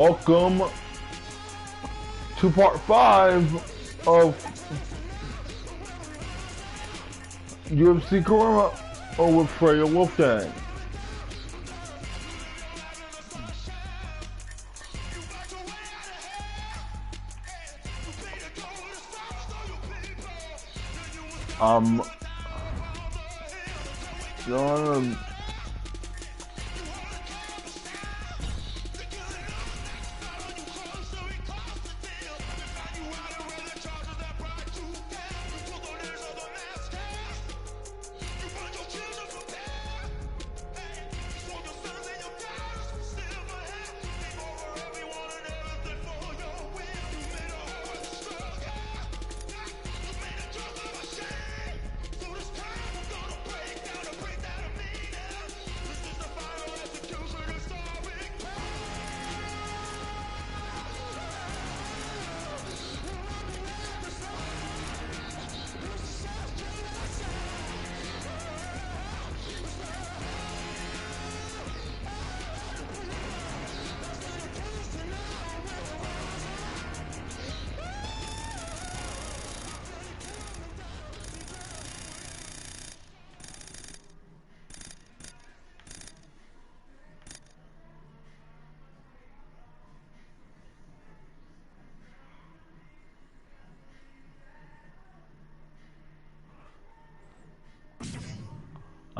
Welcome to part 5 of UFC Corona with Freya Wolfgang. I'm gonna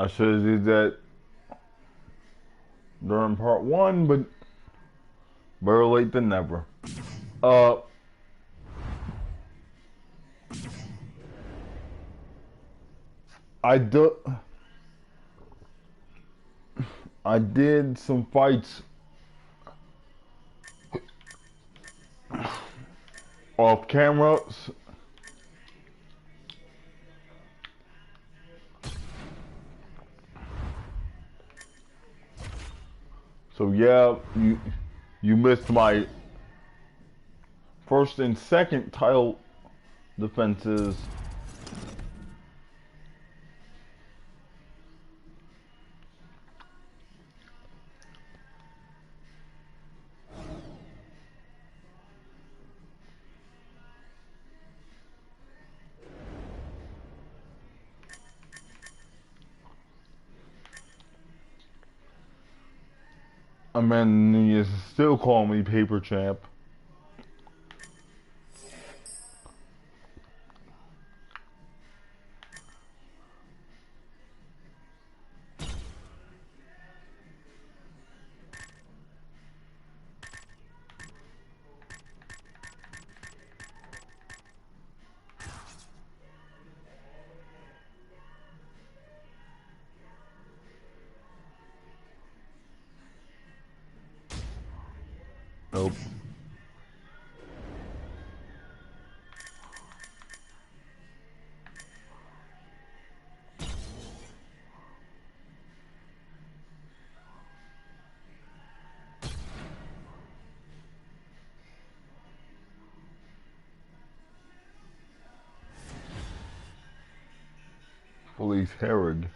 I should have did that during part 1, but better late than never. Uh, I do. I did some fights off camera. So yeah, you missed my first and second title defenses. I mean, you still call me paper champ. Nope. Police Herod.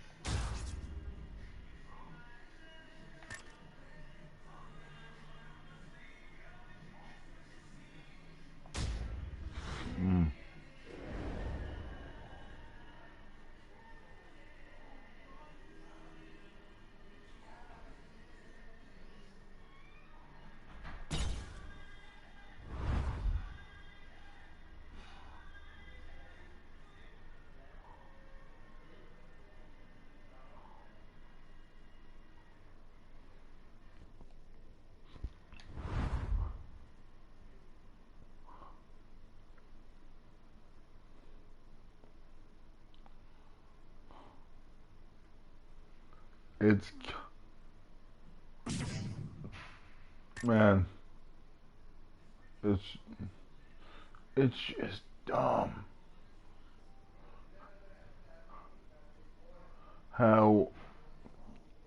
It's, man, it's just dumb how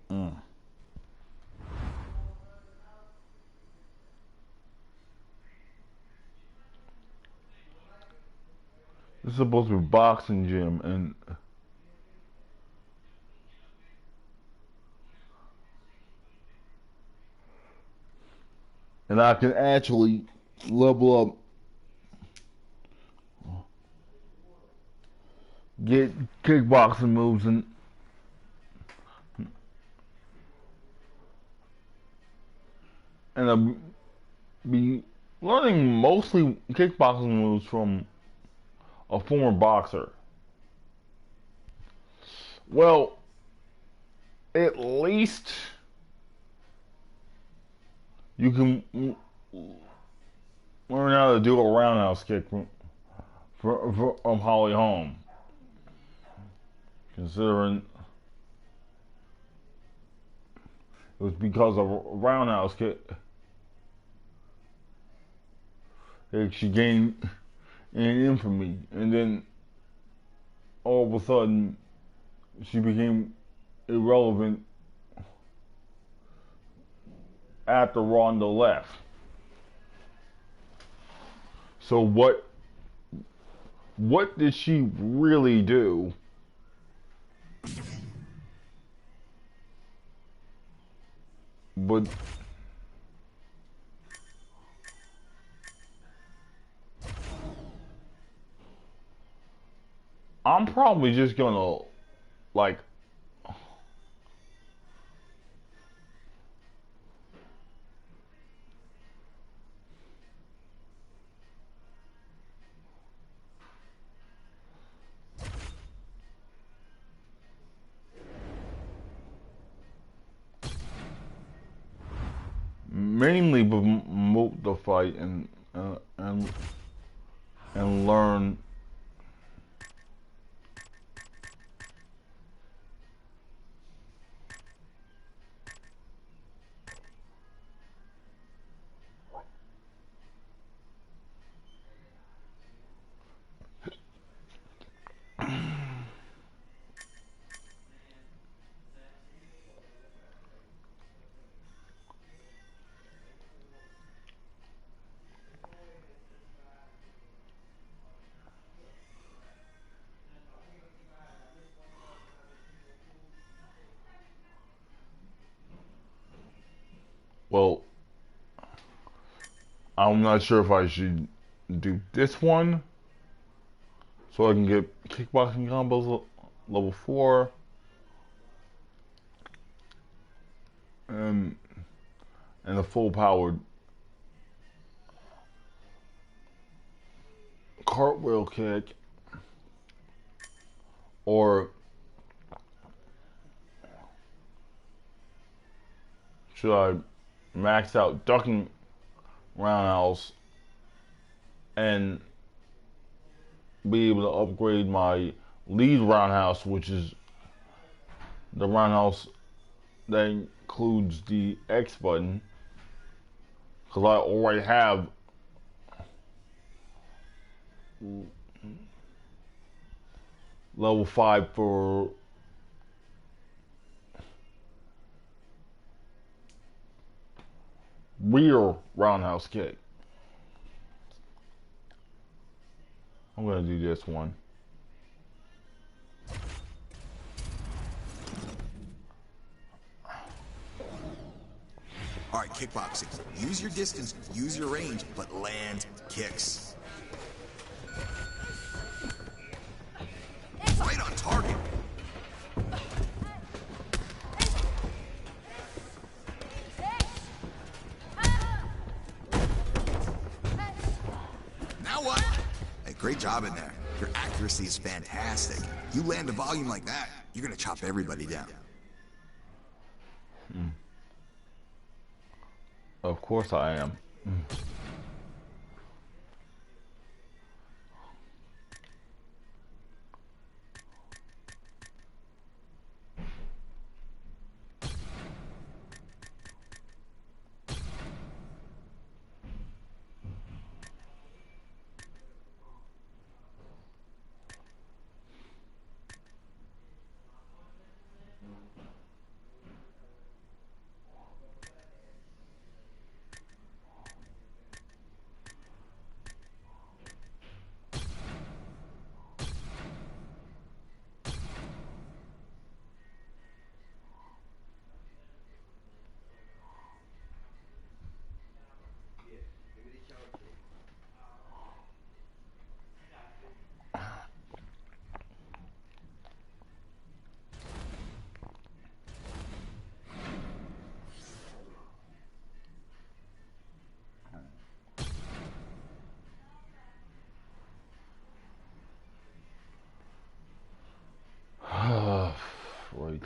this is supposed to be a boxing gym, and and I can actually level up, get kickboxing moves, and I'll be learning mostly kickboxing moves from a former boxer. Well, at least you can learn how to do a roundhouse kick from Holly Holm. Considering it was because of a roundhouse kick that she gained in infamy, and then all of a sudden she became irrelevant after Ronda left. So what did she really do? But I'm probably just gonna like mainly promote the fight and learn. Well, I'm not sure if I should do this one so I can get kickboxing combos level 4 and a full powered cartwheel kick, or should I max out ducking roundhouse and be able to upgrade my lead roundhouse, which is the roundhouse that includes the X button, because I already have level 5 for rear roundhouse kick. I'm gonna do this one. All right, kickboxing. Use your distance, use your range, but land kicks. Right on target. Now what? Hey, great job in there. Your accuracy is fantastic. You land a volume like that, you're gonna chop everybody down. Of course I am. Right.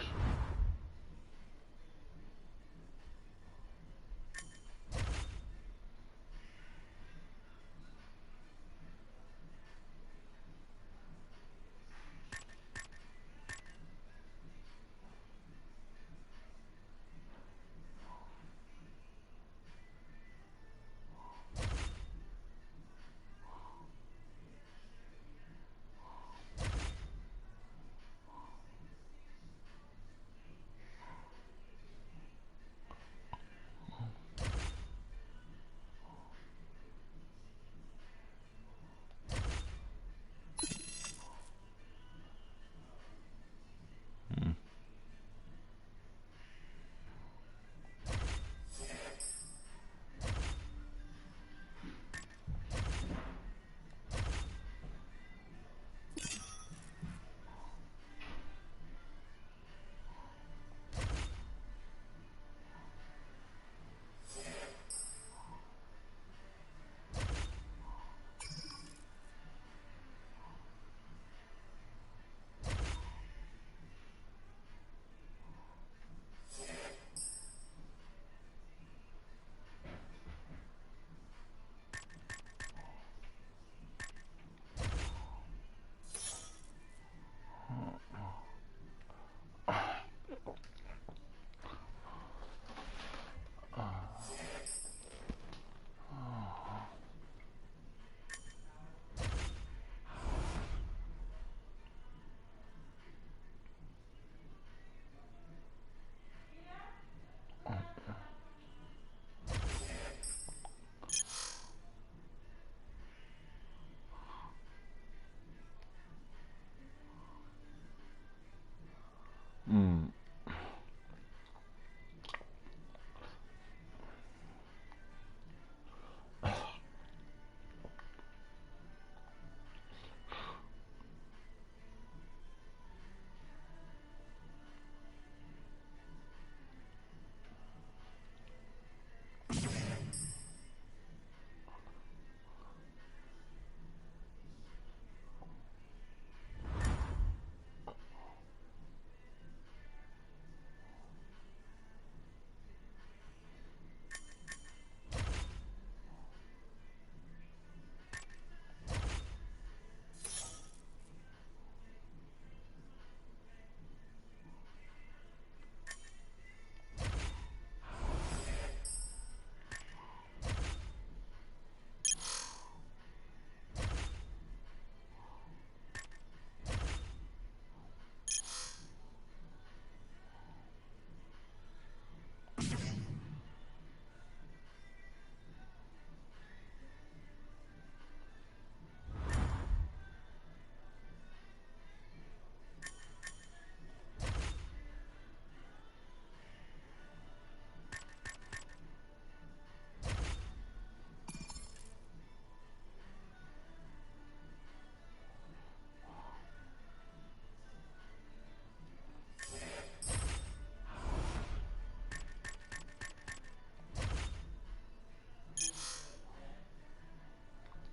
Mm.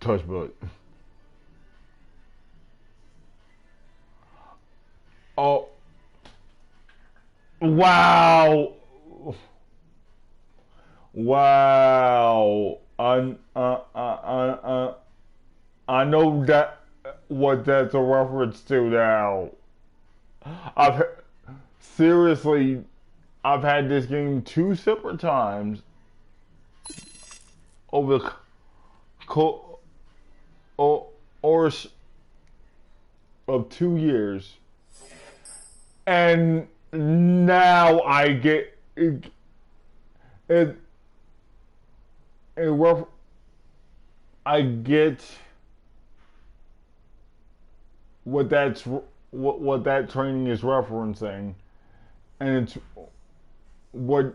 Touch butt. Oh, wow. Wow. I know that what that's a reference to now. I've seriously, I've had this game two separate times over the or, or of 2 years, and now I get it, it I get what what that training is referencing, and it's what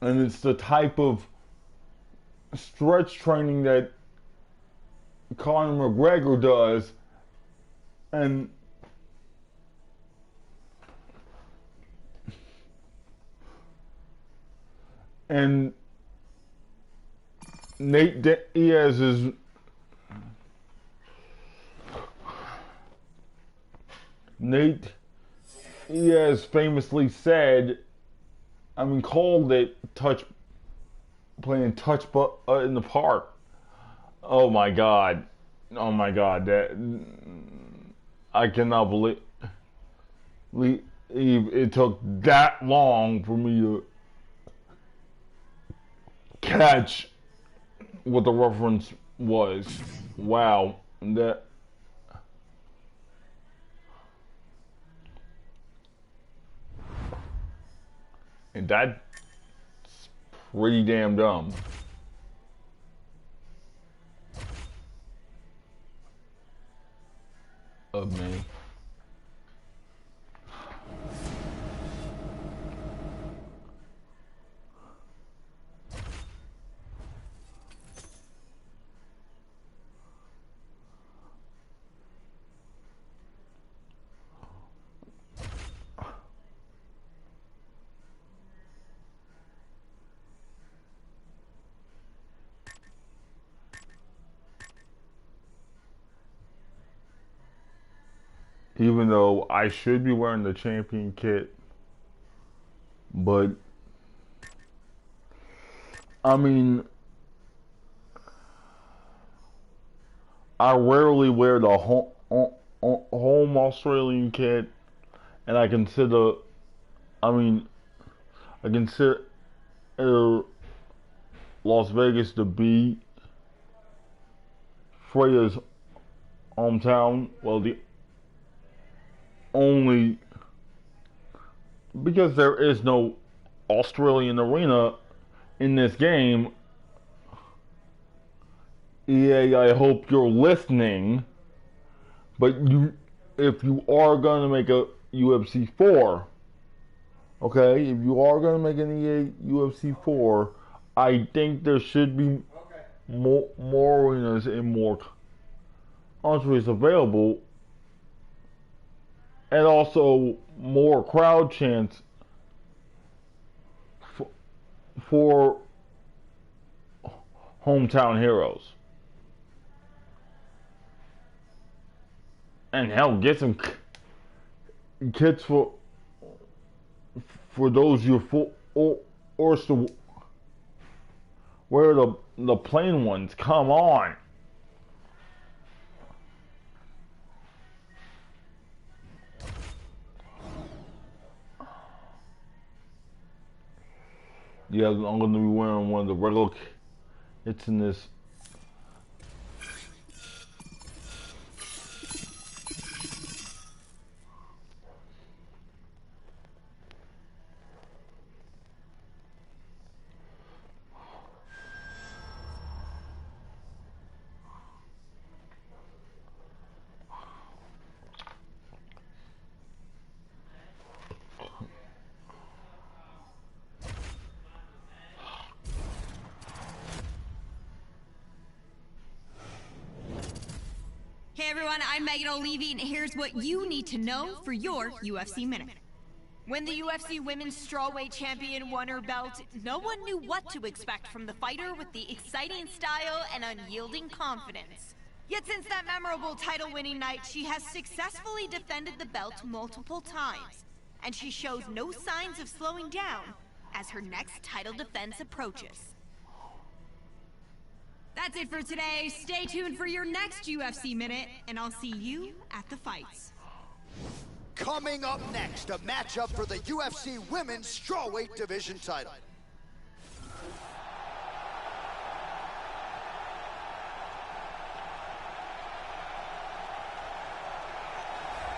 and it's the type of stretch training that Conor McGregor does, and Nate Diaz is Nate Diaz famously said, called it playing touch in the park. Oh my God, that I cannot believe it took that long for me to catch what the reference was. Wow, that's pretty damn dumb of me. Even though I should be wearing the champion kit, but I rarely wear the home Australian kit, and I consider Las Vegas to be Freya's hometown. Well, the only, because there is no Australian arena in this game. EA, I hope you're listening, but if you are gonna make a UFC 4, okay, if you are gonna make an EA UFC 4, I think there should be more arenas and more countries available, and also more crowd chants for hometown heroes. And hell, get some kits for those you're forced to wear the plain ones. Come on. Yeah, I'm going to be wearing one of the regular kits in this. Hey everyone, I'm Megan O'Leary, and here's what you need to know for your UFC Minute. When the UFC Women's Strawweight Champion won her belt, no one knew what to expect from the fighter with the exciting style and unyielding confidence. Yet since that memorable title-winning night, she has successfully defended the belt multiple times, and she shows no signs of slowing down as her next title defense approaches. That's it for today. Stay tuned for your next UFC Minute, and I'll see you at the fights. Coming up next, a matchup for the UFC Women's Strawweight Division title.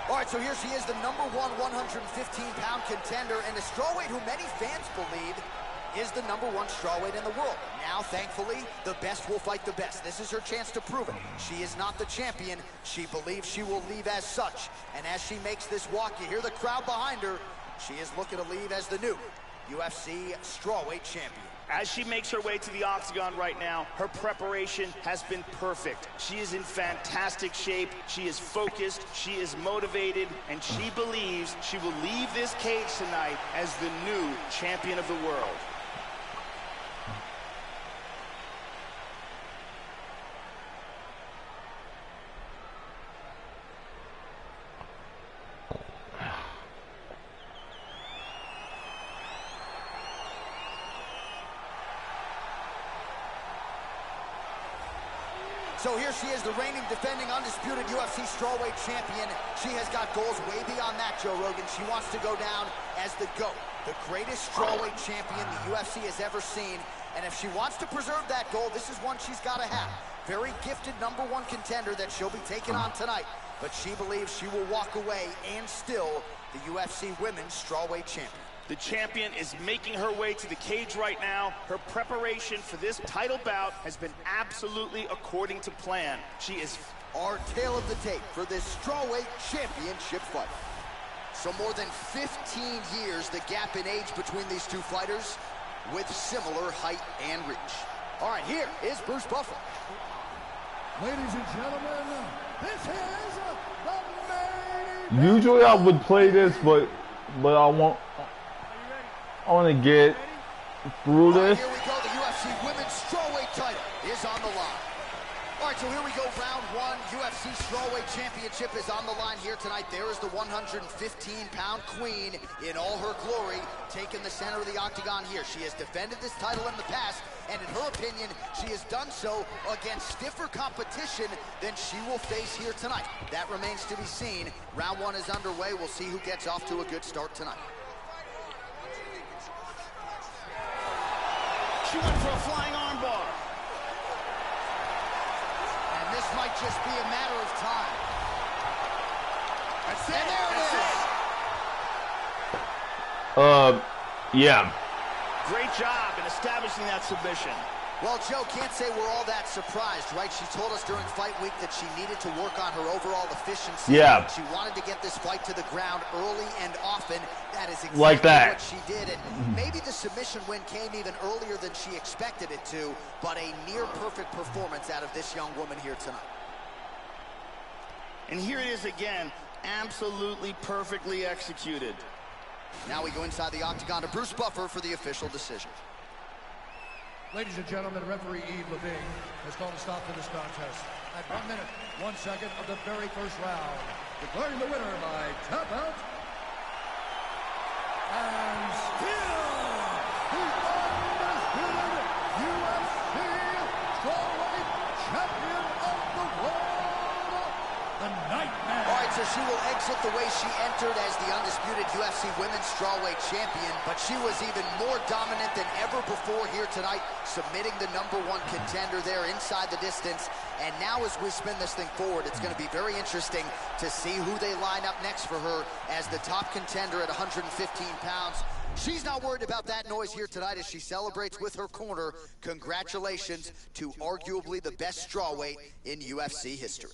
All right, so here she is, the #1 115-pound contender, and a strawweight who many fans believe is the #1 strawweight in the world. Now, thankfully, the best will fight the best. This is her chance to prove it. She is not the champion. She believes she will leave as such. And as she makes this walk, you hear the crowd behind her. She is looking to leave as the new UFC strawweight champion. As she makes her way to the octagon right now, her preparation has been perfect. She is in fantastic shape, she is focused, she is motivated, and she believes she will leave this cage tonight as the new champion of the world. So here she is, the reigning, defending, undisputed UFC strawweight champion. She has got goals way beyond that, Joe Rogan. She wants to go down as the GOAT, the greatest strawweight champion the UFC has ever seen. And if she wants to preserve that goal, this is one she's got to have. Very gifted #1 contender that she'll be taking on tonight. But she believes she will walk away and still the UFC women's strawweight champion. The champion is making her way to the cage right now. Her preparation for this title bout has been absolutely according to plan. She is... Our tale of the tape for this strawweight championship fight. So more than 15 years, the gap in age between these two fighters, with similar height and reach. All right, here is Bruce Buffer. Ladies and gentlemen, this is the main... Usually I would play this, but I want to get through this. Here we go. The UFC Women's Strawweight title is on the line. All right, so here we go. Round 1. UFC Strawweight Championship is on the line here tonight. There is the 115-pound queen in all her glory, taking the center of the octagon here. She has defended this title in the past, and in her opinion, she has done so against stiffer competition than she will face here tonight. That remains to be seen. Round 1 is underway. We'll see who gets off to a good start tonight. She went for a flying armbar. And this might just be a matter of time. That's it. And there it is. Yeah. Great job in establishing that submission. Well, Joe, can't say we're all that surprised, right? She told us during fight week that she needed to work on her overall efficiency. Yeah. She wanted to get this fight to the ground early and often. That is exactly like that. what she did. And maybe the submission win came even earlier than she expected it to, but a near-perfect performance out of this young woman here tonight. And here it is again, absolutely perfectly executed. Now we go inside the octagon to Bruce Buffer for the official decision. Ladies and gentlemen, referee Yves Levine has called a stop to this contest at 1 minute, 1 second of the very first round, declaring the winner by tap out, and still the undisputed UFC strawweight champion of the world, the Nightmare. All right, so she will exit the way she entered as the undisputed UFC Women's Strawweight Champion, but she was even more dominant than ever before here tonight, submitting the #1 contender there inside the distance. And now as we spin this thing forward, it's going to be very interesting to see who they line up next for her as the top contender at 115 pounds. She's not worried about that noise here tonight as she celebrates with her corner. Congratulations to arguably the best strawweight in UFC history.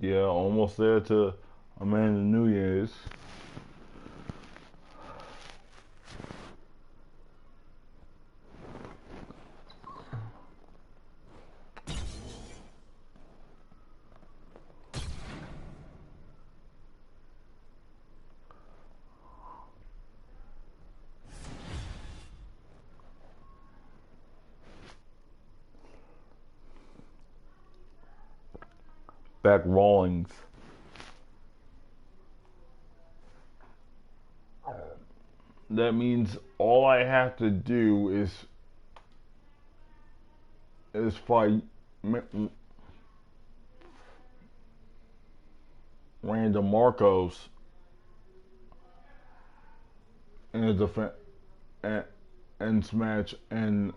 Yeah, almost there to Amanda New Year's. Beck Rawlings. That means all I have to do is fight Randall Marcos in a defense and match, and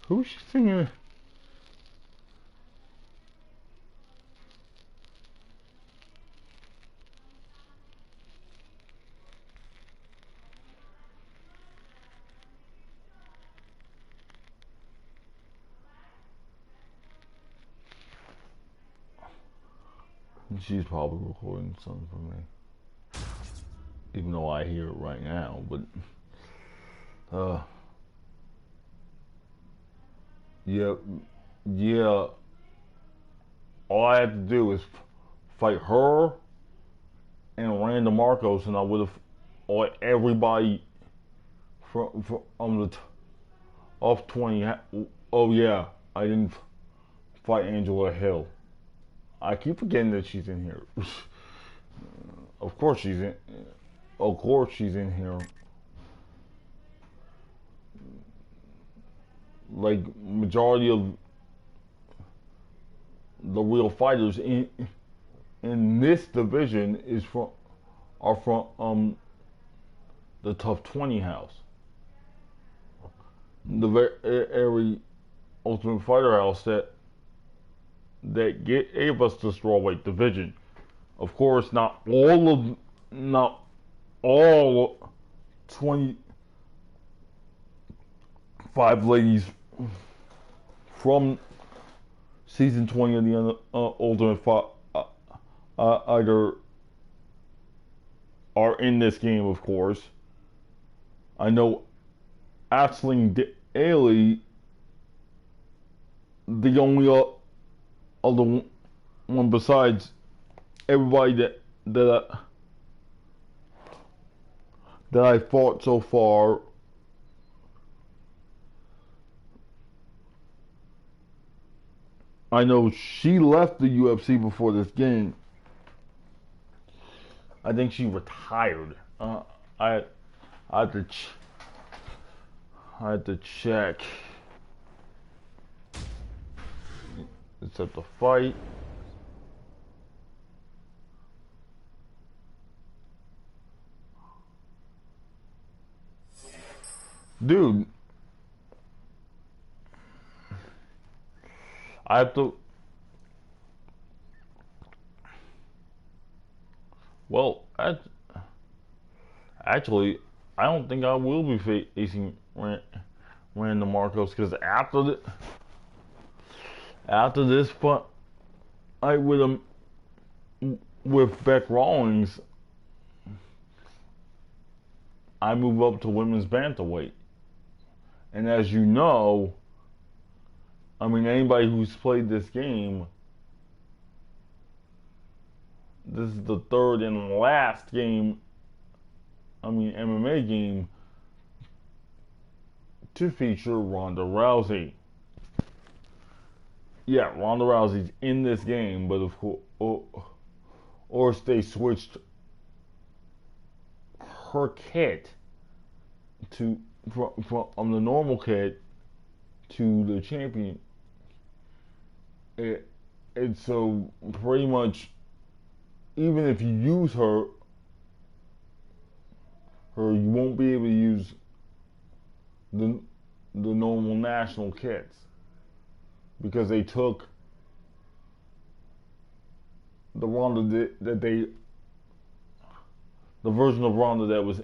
who's she singing? She's probably recording something for me, even though I hear it right now. But yeah, yeah. All I had to do is fight her and Randall Marcos, and I would have everybody from the off 20. Oh yeah, I didn't fight Angela Hill. I keep forgetting that she's in here. Of course she's in. Of course she's in here. Like majority of the real fighters in this division are from the Tough 20 house, the very Ultimate Fighter house that gave us the strawweight division. Of course, not all 25 ladies from season 20 of the Ultimate Fighter are in this game. Of course, I know Aisling Daly, the only other one besides everybody that I fought so far. I know she left the UFC before this game. I think she retired. I had to check. It's at the fight. Dude, I have to. Well, actually, I don't think I will be facing Randall Marcos, because after this fight with Beck Rawlings, I move up to women's bantamweight. And as you know, I mean, anybody who's played this game, this is the third and last game, MMA game to feature Ronda Rousey. Yeah, Ronda Rousey's in this game, but of course, or they switched her kit from the normal kit to the champion. It's so pretty much, even if you use her, you won't be able to use the normal national kits, because they took the Ronda the version of Ronda that was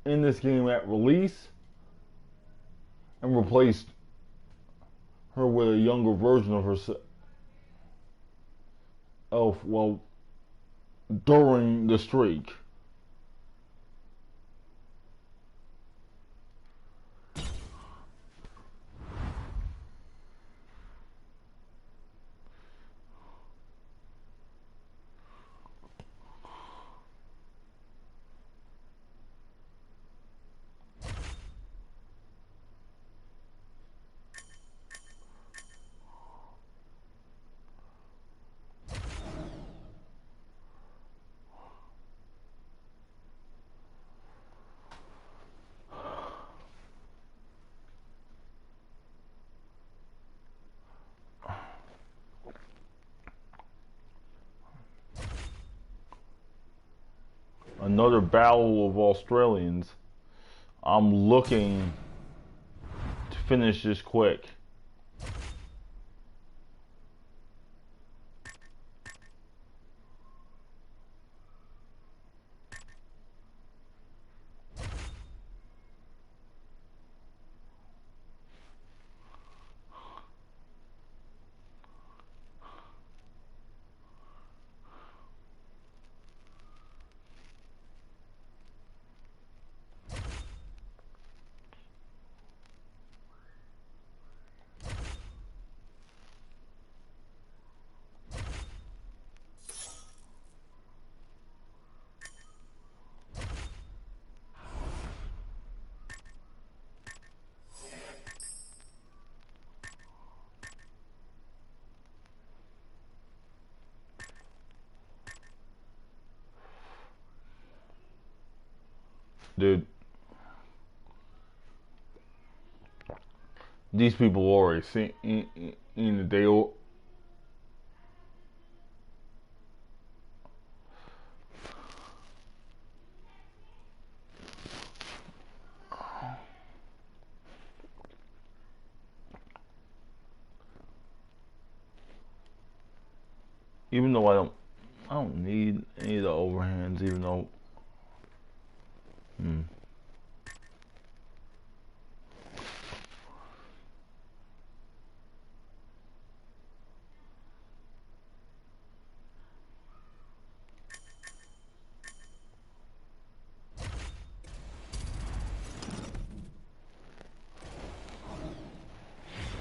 in this game at release, and replaced her with a younger version of herself. Well, during the streak. another battle of Australians. I'm looking to finish this quick. Dude, these people already seen in the day. Even though I don't need any of the overhands. Even though,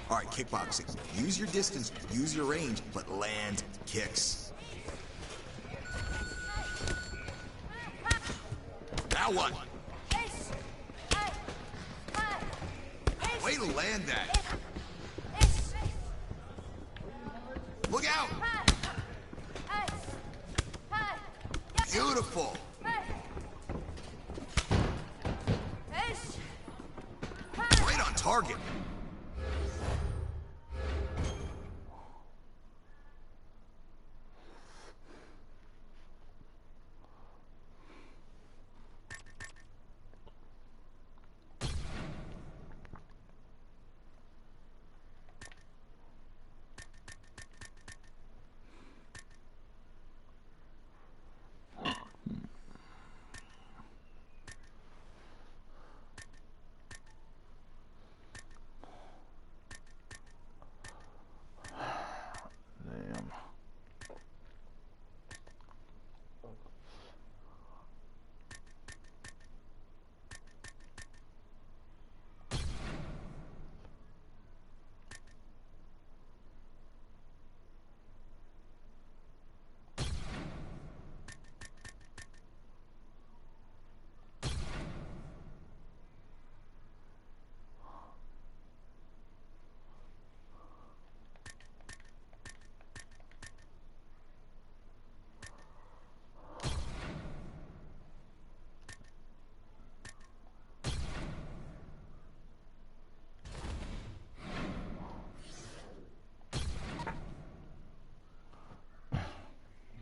All right, kickboxing. Use your distance, use your range, but land kicks. Now what? Way to land that. Look out! Beautiful. Right on target. damn.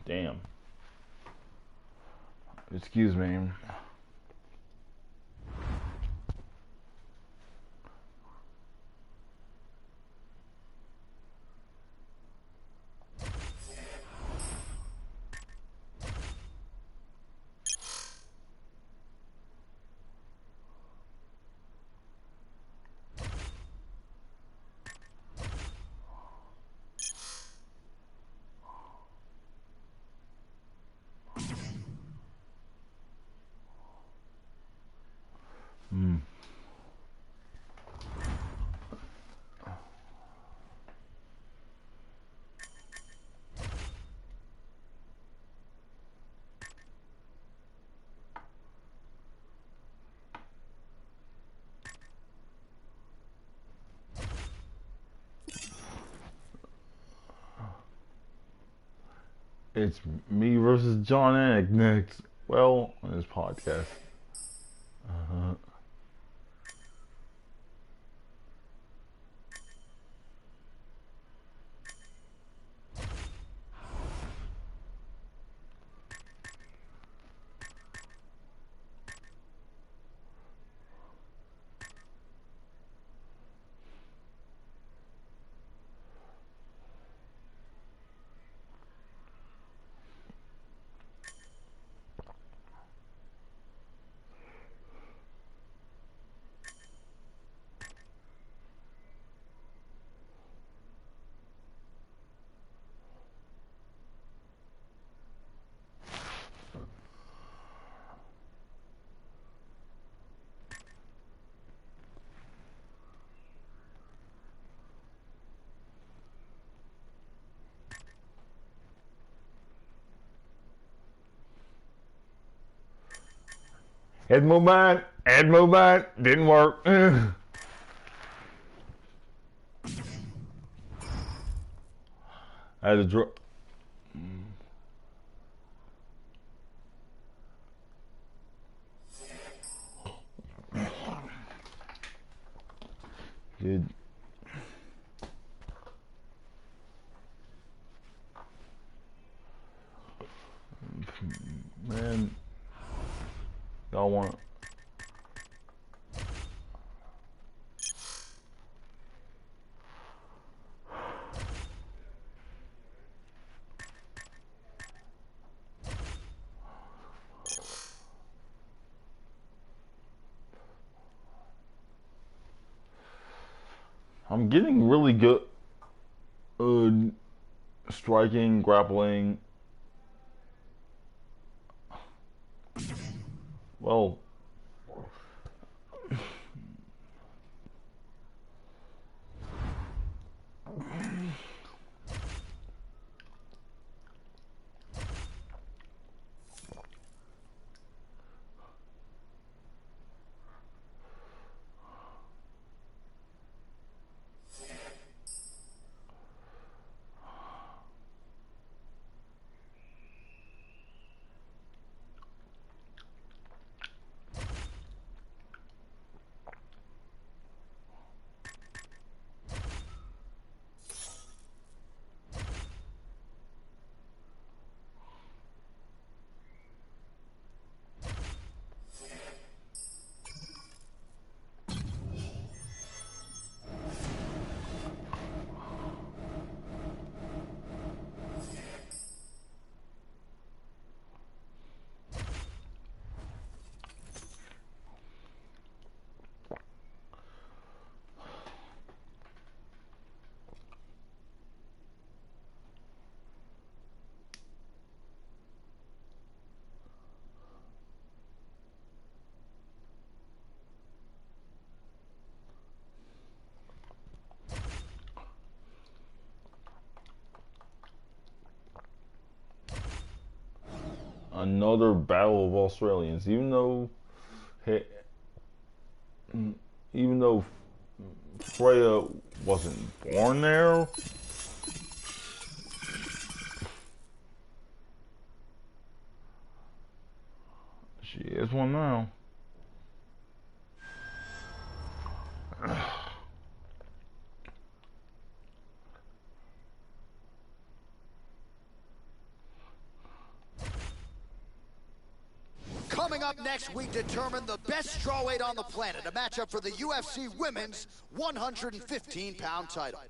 Damn. Excuse me. It's me versus John Anik next. Well, on this podcast. Head movement. Head movement. Didn't work. I had to drop. Dude. Man, y'all want. I'm getting really good striking, grappling. Well, another battle of Australians. Even though Freya wasn't born there, she is one now. Coming up next, we determine the best strawweight on the planet, a matchup for the UFC Women's 115-pound title.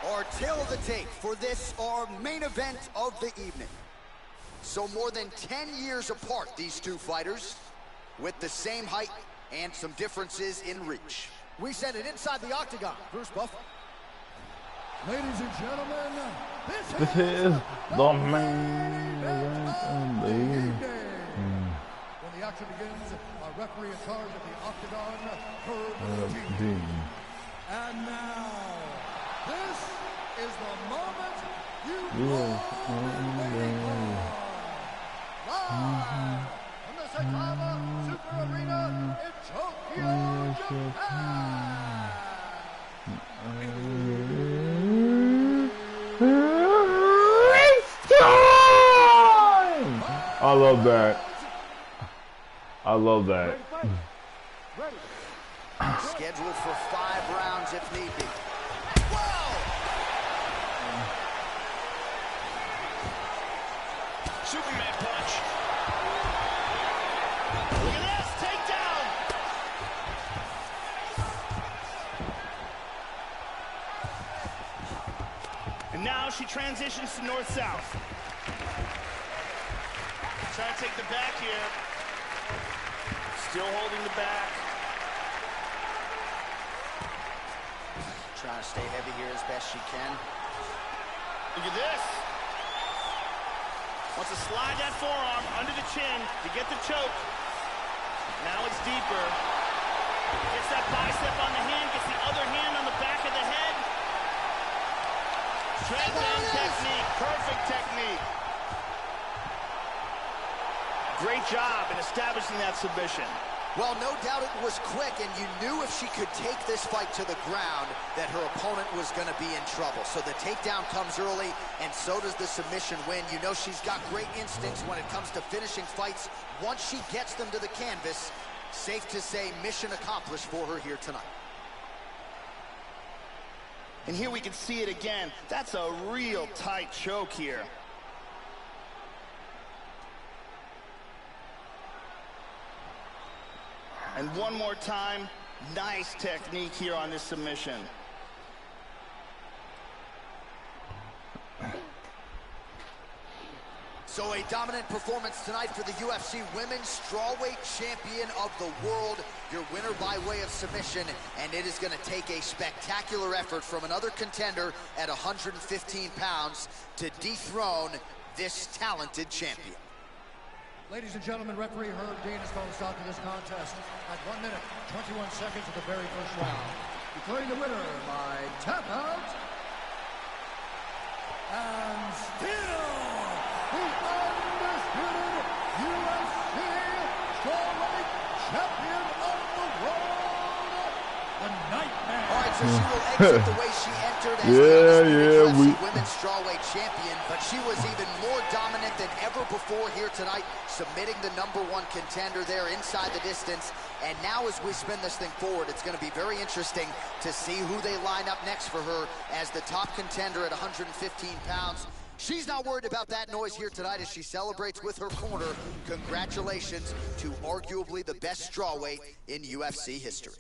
Our tale of the tape for this, our main event of the evening. So more than 10 years apart, these two fighters, with the same height and some differences in reach. We send it inside the octagon. Bruce Buff. Ladies and gentlemen, This is the main event of the evening. When the action begins, our referee in charge of the octagon, Herb. And now, this is the moment you've all been waiting for. Live from the Saitama Super Arena in Tokyo, Japan. I love that. I love that. Scheduled for 5 rounds if need be. Whoa! Superman punch. Look at this, takedown. And now she transitions to north-south. Trying to take the back here. Still holding the back. Trying to stay heavy here as best she can. Look at this. Wants to slide that forearm under the chin to get the choke. Now it's deeper. Gets that bicep on the hand, gets the other hand on the back of the head. Strength and technique. Perfect technique. Great job in establishing that submission. Well, no doubt it was quick, and you knew if she could take this fight to the ground that her opponent was going to be in trouble. So the takedown comes early, and so does the submission win. You know she's got great instincts when it comes to finishing fights. Once she gets them to the canvas, safe to say mission accomplished for her here tonight. And here we can see it again. That's a real tight choke here. And one more time, nice technique here on this submission. So a dominant performance tonight for the UFC Women's Strawweight Champion of the World. Your winner by way of submission, and it is going to take a spectacular effort from another contender at 115 pounds to dethrone this talented champion. Ladies and gentlemen, referee Herb Dean has called a stop to this contest at 1 minute, 21 seconds of the very first round. Declaring the winner by tap out, and still the undisputed UFC strawweight champion of the world, the Nightmare. All right, so she will exit the way she entered as the UFC Women's Strawweight Champion, but she was even more dominant than ever before here tonight, submitting the #1 contender there inside the distance. And now as we spin this thing forward, it's going to be very interesting to see who they line up next for her as the top contender at 115 pounds. She's not worried about that noise here tonight as she celebrates with her corner. Congratulations to arguably the best strawweight in UFC history.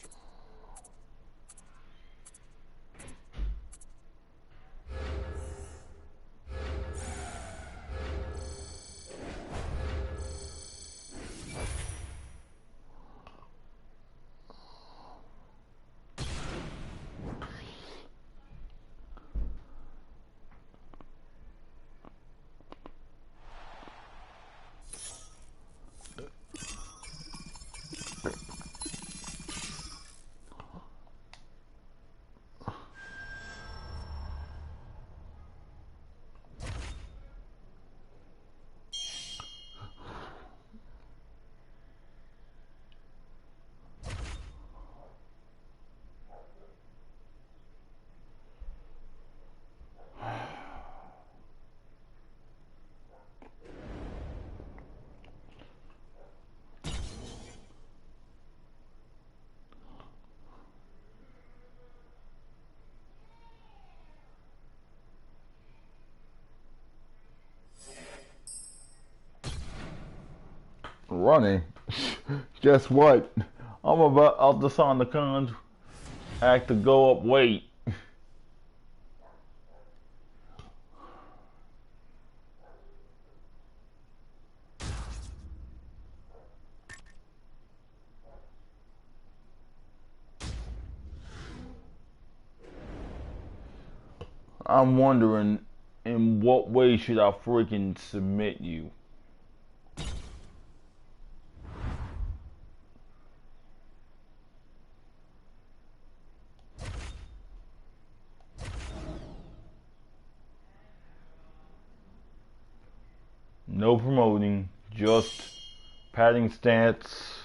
Running. Guess what? I'm about to sign the contract to go up weight. I'm wondering, in what way should I freaking submit you? No promoting, just padding stance.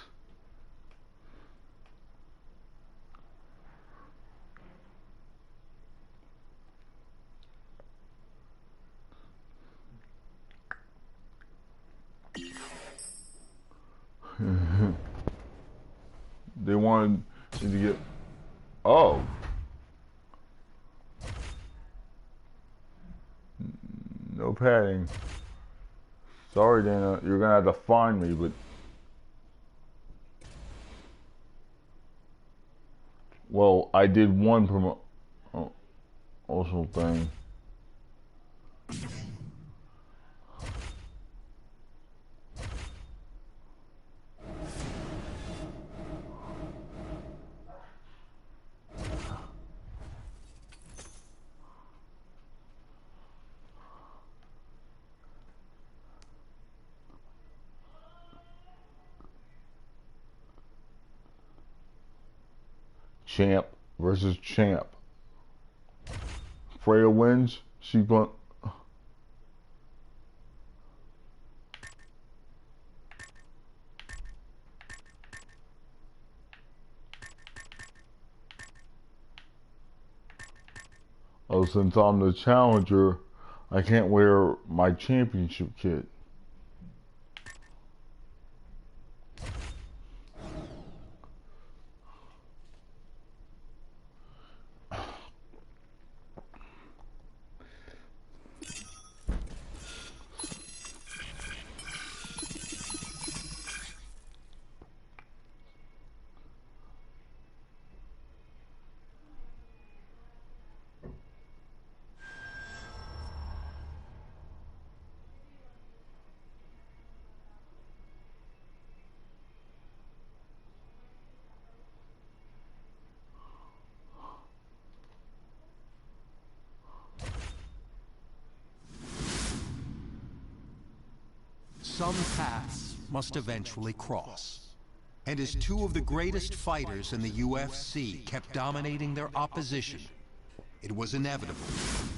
They wanted me to get... Oh. No padding. Sorry, Dana. You're going to have to find me, but... Well, I did one promotional thing. Champ versus champ. Freya wins, She blunt. Oh, since I'm the challenger, I can't wear my championship kit. Some paths must eventually cross. And as two of the greatest fighters in the UFC kept dominating their opposition, it was inevitable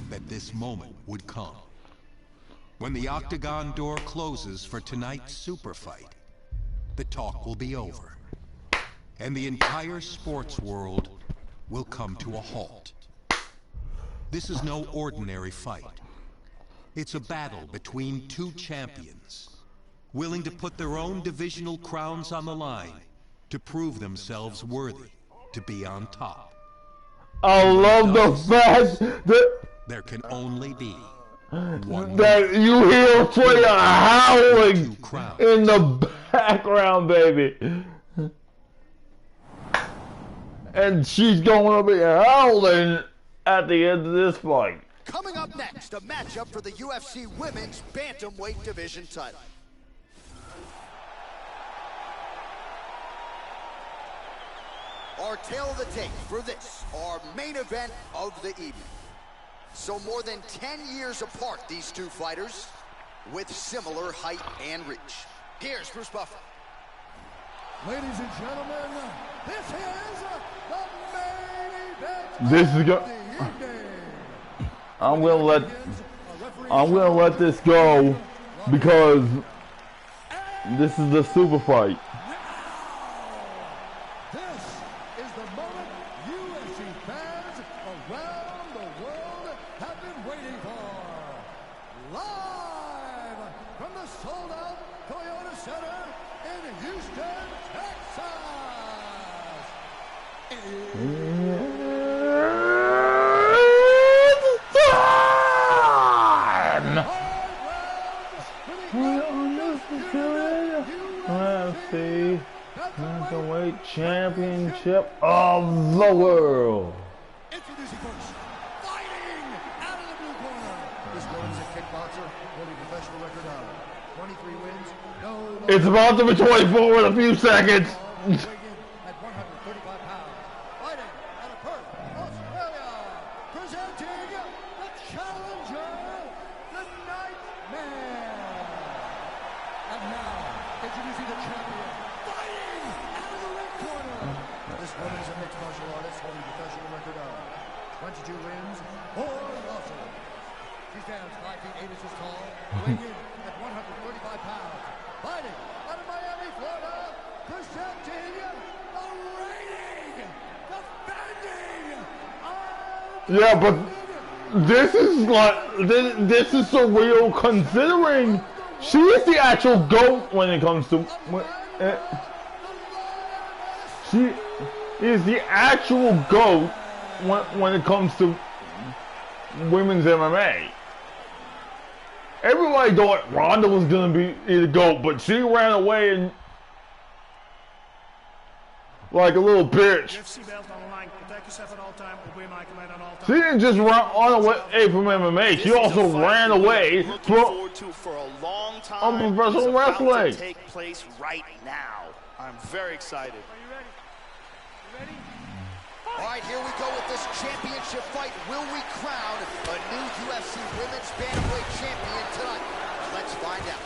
that this moment would come. When the octagon door closes for tonight's super fight, the talk will be over. And the entire sports world will come to a halt. This is no ordinary fight. It's a battle between two champions, willing to put their own divisional crowns on the line to prove themselves worthy to be on top. I love the fact that there can only be one that you hear Freya howling in the background, baby. And she's going to be howling at the end of this fight. Coming up next, a matchup for the UFC Women's Bantamweight Division title. Our tale of the tape for this, our main event of the evening. So more than 10 years apart, these two fighters, with similar height and reach. Here's Bruce Buffer. Ladies and gentlemen, this is the main event. This is go. I'm gonna let this go because this is the super fight. This is the moment UFC fans around the world have been waiting for. Live from the sold-out Toyota Center in Houston, Texas. UFC Bantamweight Championship of the world. Introducing first, fighting out of the blue corner. This one is a kickboxer holding a professional record of 23 wins. No. It's about to be 24 in a few seconds. At 135 pounds, fighting out of Perth, Australia, presenting the challenger, the Nightmare. And now, introducing the champion, fighting out of the red corner. This woman is a mixed martial artist holding a professional record of 22 wins, 4 losses. She stands 5 feet 8 inches tall, weighing in at 135 pounds, fighting out of Miami, Florida, presenting the reigning, defending, Yeah, but this is like this is surreal considering she is the actual GOAT when it comes to she is the actual GOAT when it comes to women's MMA. Everybody thought Ronda was gonna be the GOAT, but she ran away and like a little bitch. She didn't just run away from MMA. She also ran away from professional wrestling. Take place right now. I'm very excited. Are you ready? You ready? All right, here we go with this championship fight. Will we crown a new UFC Women's Bantamweight champion tonight? Let's find out.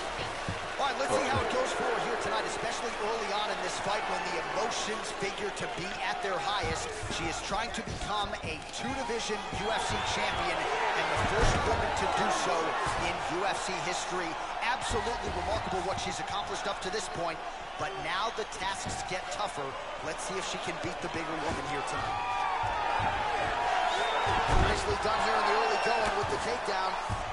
All right, let's see how it goes forward here tonight, especially early on in this fight when the emotion emotions figure to be at their highest. She is trying to become a two-division UFC champion and the first woman to do so in UFC history. Absolutely remarkable what she's accomplished up to this point, but now the tasks get tougher. Let's see if she can beat the bigger woman here tonight. Nicely done here in the early going with the takedown.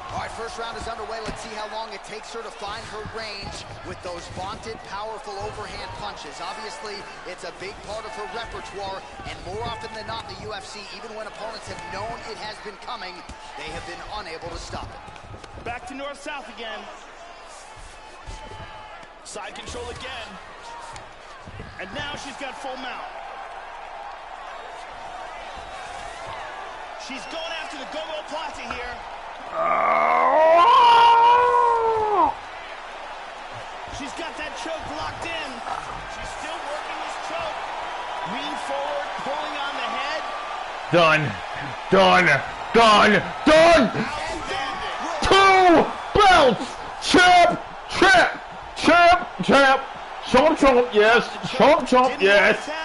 All right, first round is underway. Let's see how long it takes her to find her range with those vaunted, powerful overhand punches. Obviously, it's a big part of her repertoire, and more often than not in the UFC, even when opponents have known it has been coming, they have been unable to stop it. Back to north-south again. Side control again. And now she's got full mount. She's going after the go-go plata here. She's got that choke locked in. She's still working this choke. Lean forward, pulling on the head. Done. Done. Done. Done. 2 belts. Champ. Champ. Champ. Champ. Chomp. Chomp. Yes. Chomp. Chomp. Yes. Yeah,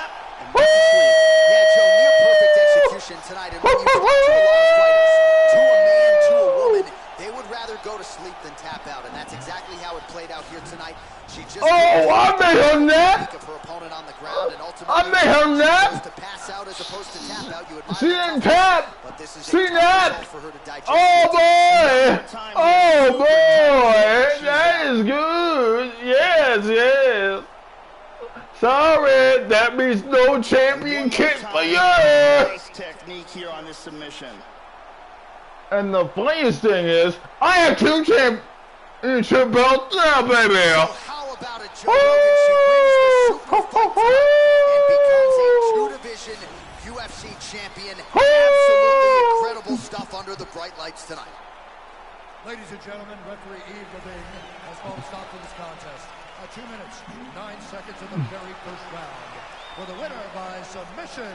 Joe, near perfect execution tonight. And when you talk to a lot of fighters, to a man, to a woman, they would rather go to sleep than tap out, and that's exactly how it played out here tonight. She just I made her nap. of her opponent on the ground, and ultimately I made her nap. to pass out as opposed to tap out. You admire She the didn't toughness, tap. but this is She a tough napped. result for her to digest. Oh boy! Oh boy! That is good. Yes, yes. Sorry, that means no champion kick for you. Nice technique here on this submission. And the funniest thing is, I have 2 championship belts now, baby. So how about it, Joe Rogan? She wins the Super Fight tonight and becomes a two-division UFC champion. Absolutely incredible stuff under the bright lights tonight. Ladies and gentlemen, referee Yves Levine has called a stop to this contest. 2 minutes, 9 seconds in the very first round. For the winner by submission.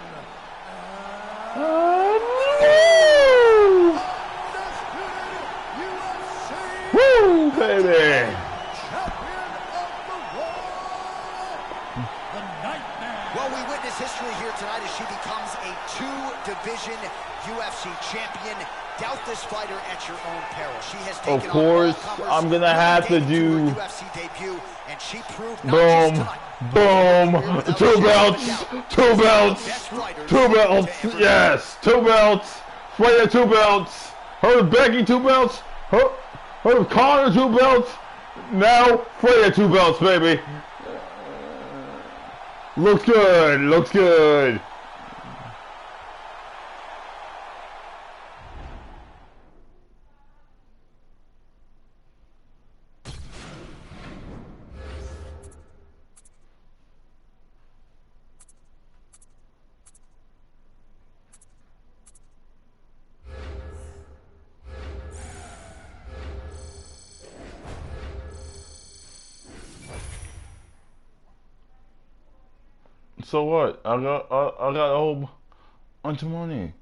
Woo, baby. Champion of the world, the Nightmare. Well, we witness history here tonight as she becomes a two-division UFC champion. Doubt this fighter at your own peril. She has taken Of course, I'm gonna have to do UFC debut, and she proved boom, boom, 2 belts, 2 belts, 2 belts, yes, 2 belts, Freya 2 belts, her Becky 2 belts, her Connor 2 belts, now Freya 2 belts, baby. Looks good, looks good. So what? I got a whole bunch of money.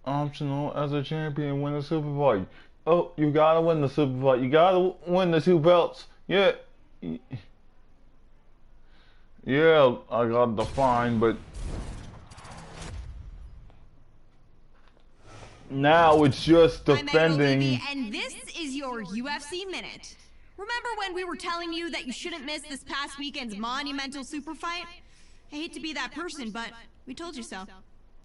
Optional as a champion, win a super fight. Oh, you gotta win the super fight. You gotta win the 2 belts. Yeah. Yeah, I got the fine, but now it's just defending. And this is your UFC Minute. Remember when we were telling you that you shouldn't miss this past weekend's monumental super fight? I hate to be that person, but we told you so.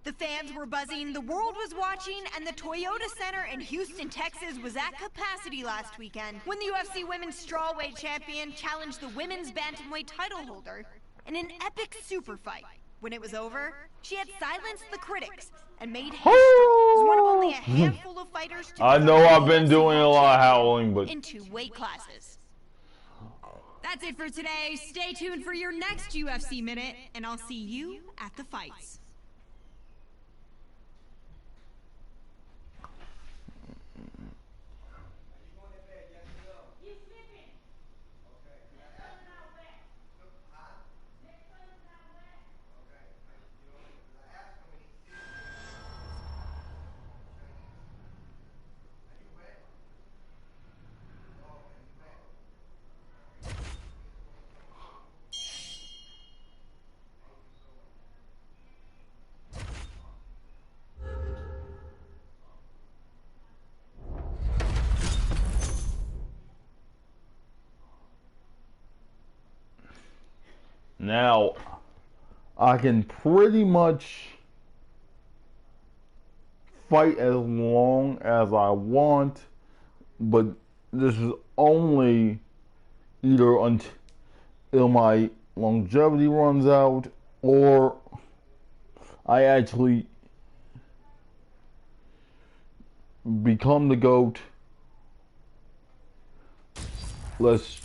The fans were buzzing, the world was watching, and the Toyota Center in Houston, Texas was at capacity last weekend when the UFC Women's Strawweight Champion challenged the Women's Bantamweight title holder in an epic super fight. When it was over, she had silenced the critics and made history as one of only a handful of fighters to I know become I've been UFC doing a World lot of Champion howling, but in 2 weight classes. That's it for today. Stay tuned for your next UFC Minute, and I'll see you at the fights. Now, I can pretty much fight as long as I want, but this is only either until my longevity runs out or I actually become the GOAT. Let's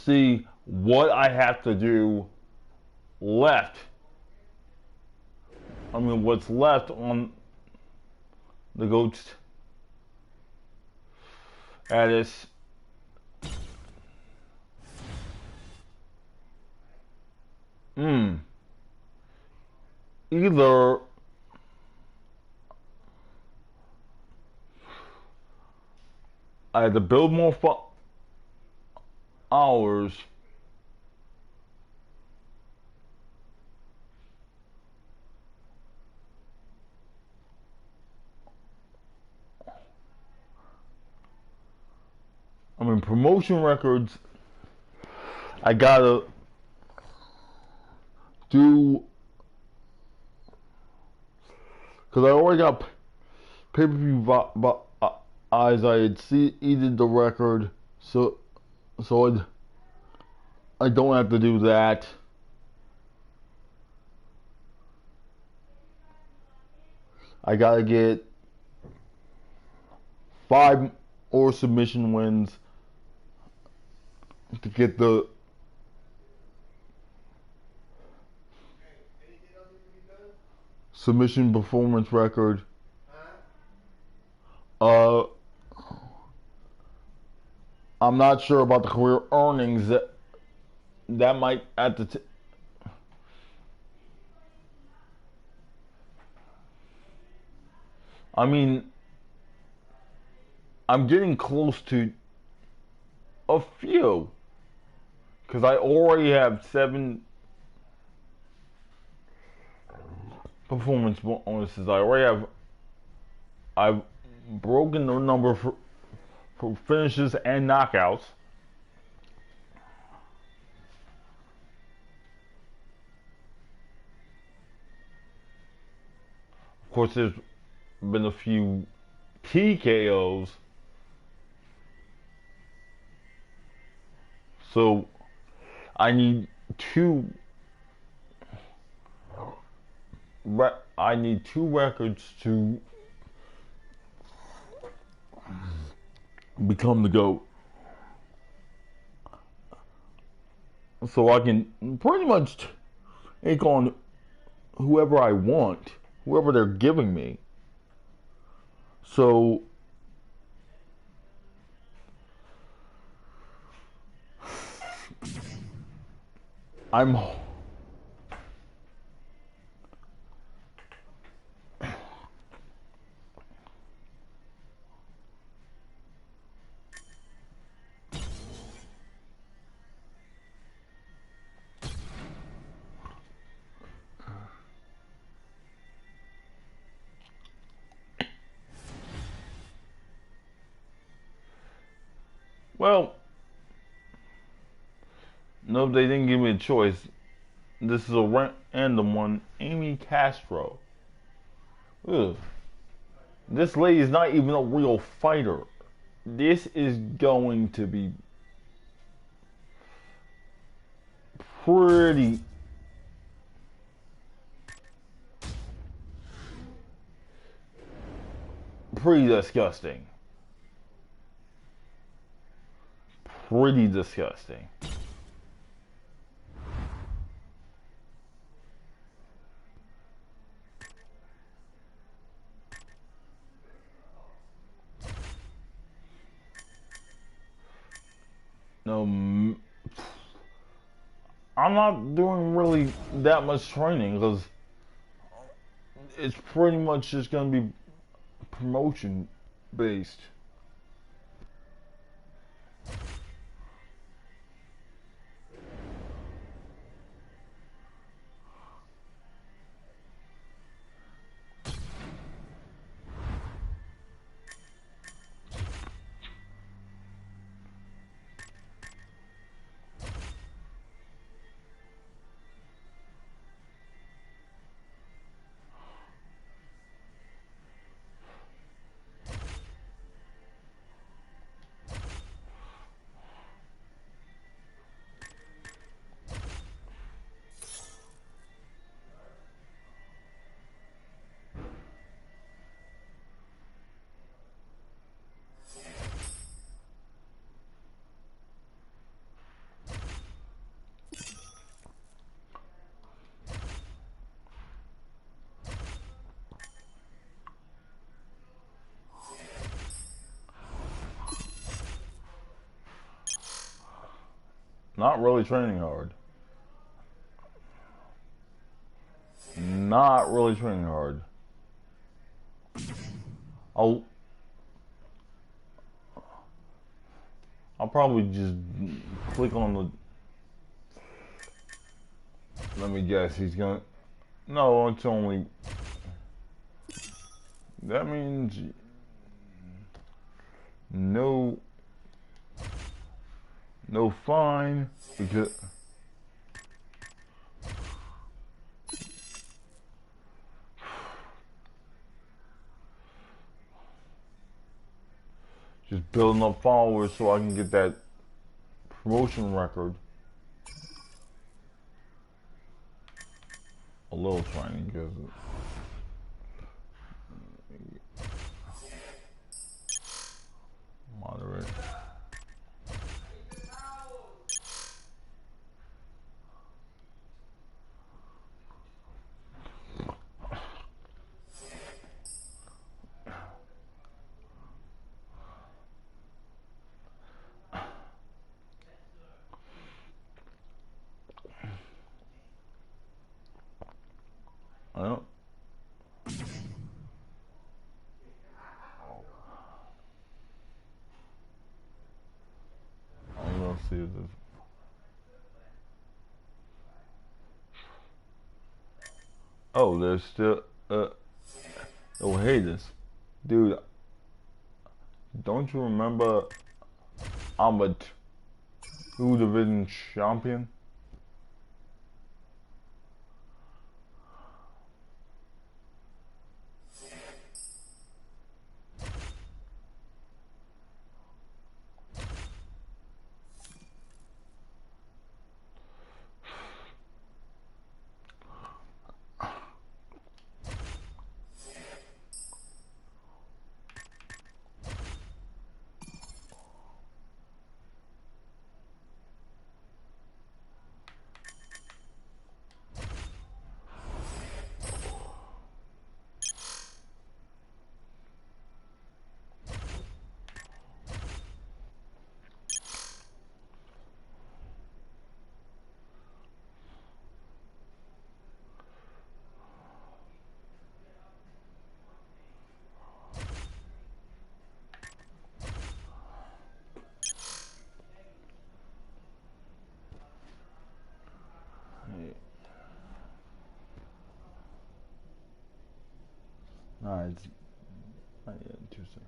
see what I have to do left. I mean, what's left on the GOAT status. Either I had to build more hours, I mean, promotion records, I gotta do, because I already got pay-per-view eyes. I had seeded the record, so I don't have to do that. I gotta get 5 or submission wins to get the submission performance record. I'm not sure about the career earnings. That might at the I mean, I'm getting close to a few, because I already have 7 performance bonuses. I've broken the number for finishes and knockouts. Of course, there's been a few TKOs. So I need 2 records to become the GOAT. So I can pretty much take on whoever I want, whoever they're giving me. So I'm well, no, they didn't give me a choice. This is a random one. Amy Castro. Ugh. This lady is not even a real fighter. This is going to be pretty disgusting. Pretty disgusting. No, I'm not doing really that much training because it's pretty much just going to be promotion based. Not really training hard. Not really training hard. I'll probably just click on the. Let me guess. He's gonna. No, it's only. That means no fine because. Just building up followers so I can get that promotion record. A little training because moderate. I don't. I'm gonna see if this. Oh, there's still. Oh, hey, this dude. Don't you remember? I'm a two-division champion. No, it's not yet Tuesday.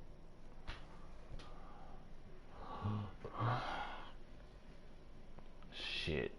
Shit.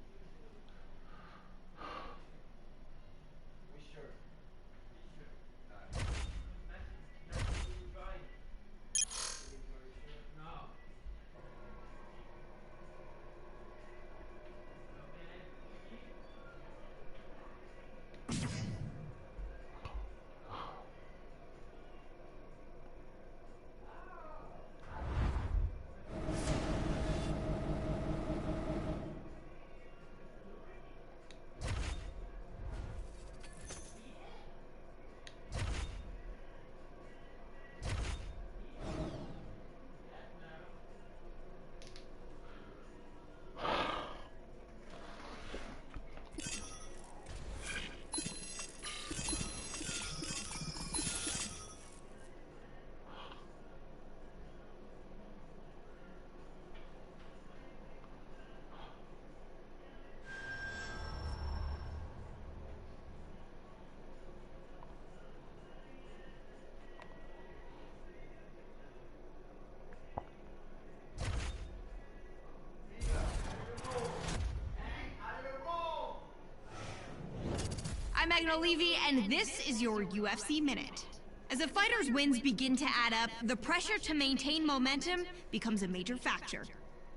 I'm Megan O'Leary, and this is your UFC Minute. As a fighter's wins begin to add up, the pressure to maintain momentum becomes a major factor.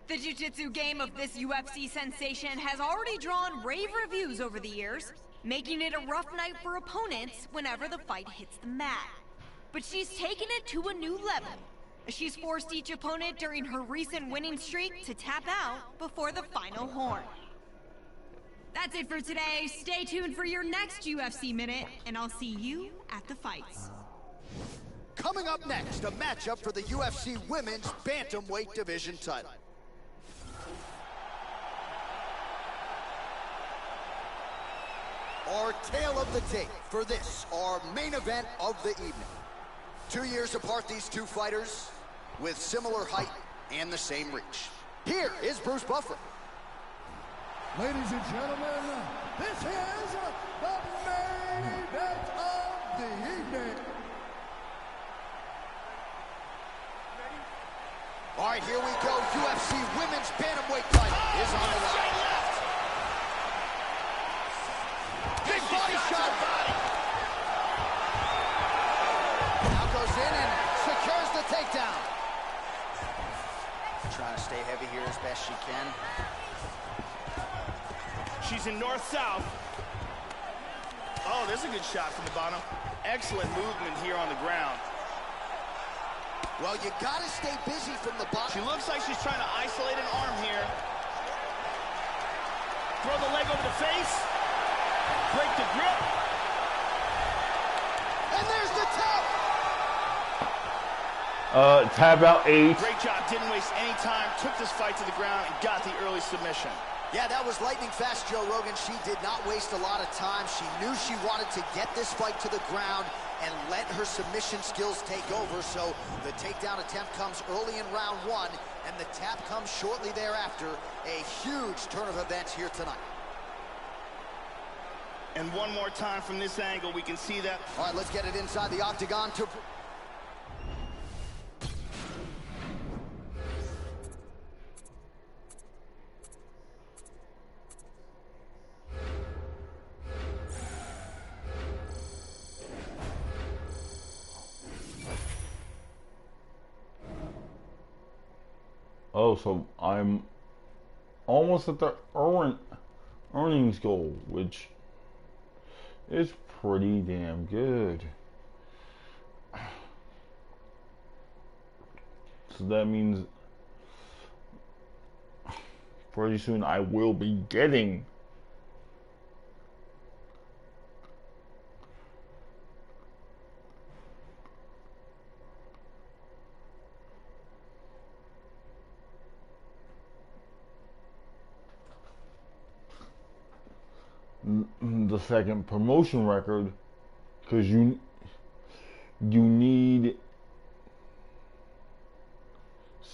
The jiu-jitsu game of this UFC sensation has already drawn rave reviews over the years, making it a rough night for opponents whenever the fight hits the mat. But she's taken it to a new level. She's forced each opponent during her recent winning streak to tap out before the final horn. That's it for today. Stay tuned for your next UFC Minute, and I'll see you at the fights. Coming up next, a matchup for the UFC Women's Bantamweight Division title. our tale of the tape for this, our main event of the evening. 2 years apart, these two fighters with similar height and the same reach. Here is Bruce Buffer. Ladies and gentlemen, this is the main event of the evening. All right, here we go. UFC Women's Bantamweight title is on the line. Big body shot. Now goes in and secures the takedown. Trying to stay heavy here as best she can. She's in north-south. Oh, there's a good shot from the bottom. Excellent movement here on the ground. Well, you gotta stay busy from the bottom. She looks like she's trying to isolate an arm here. Throw the leg over the face. Break the grip. And there's the tap. Tap out 8. Great job. Didn't waste any time. Took this fight to the ground and got the early submission. Yeah, that was lightning fast, Joe Rogan. She did not waste a lot of time. She knew she wanted to get this fight to the ground and let her submission skills take over. So the takedown attempt comes early in round 1, and the tap comes shortly thereafter. A huge turn of events here tonight. And one more time from this angle, we can see that. All right, let's get it inside the octagon to... Oh, so I'm almost at the earnings goal, which is pretty damn good. So that means pretty soon I will be getting the second promotion record, because you need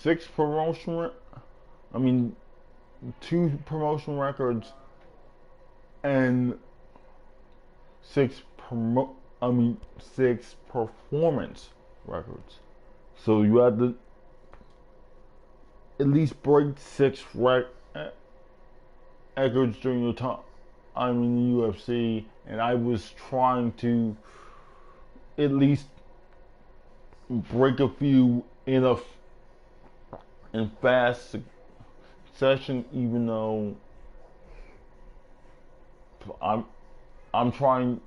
2 promotion records and 6 performance records. So you have to at least break 6 records during your time I'm in the UFC, and I was trying to at least break a few in fast succession, even though I'm trying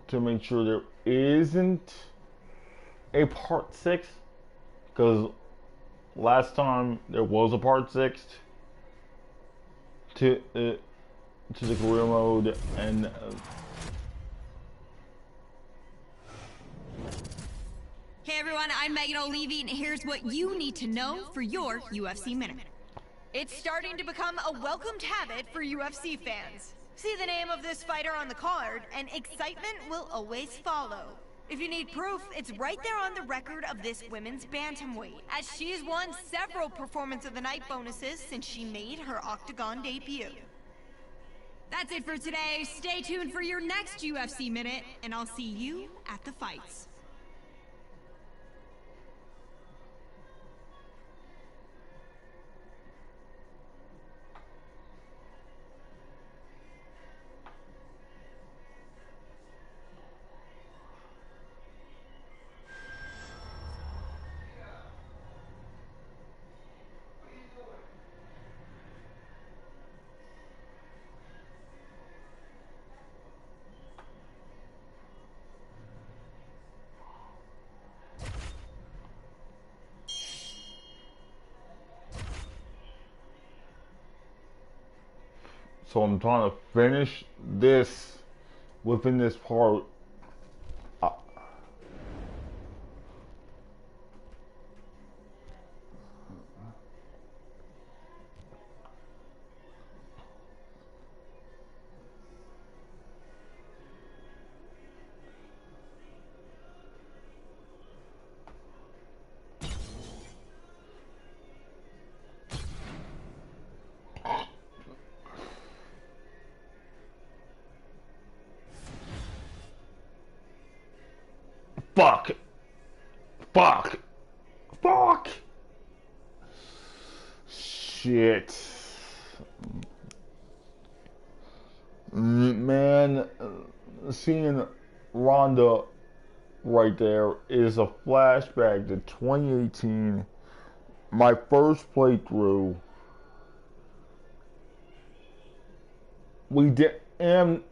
to make sure there isn't a part 6, because last time there was a part 6 to the career mode, and Hey everyone, I'm Megan O'Leary, and here's what you need to know for your UFC Minute. It's starting to become a welcomed habit for UFC fans. See the name of this fighter on the card, and excitement will always follow. If you need proof, it's right there on the record of this women's bantamweight, as she's won several Performance of the Night bonuses since she made her Octagon debut. That's it for today. Stay tuned for your next UFC Minute, and I'll see you at the fights. so I'm trying to finish this within this part. Fuck. Fuck. Fuck. Shit. Man, seeing Ronda right there is a flashback to 2018, my first playthrough. And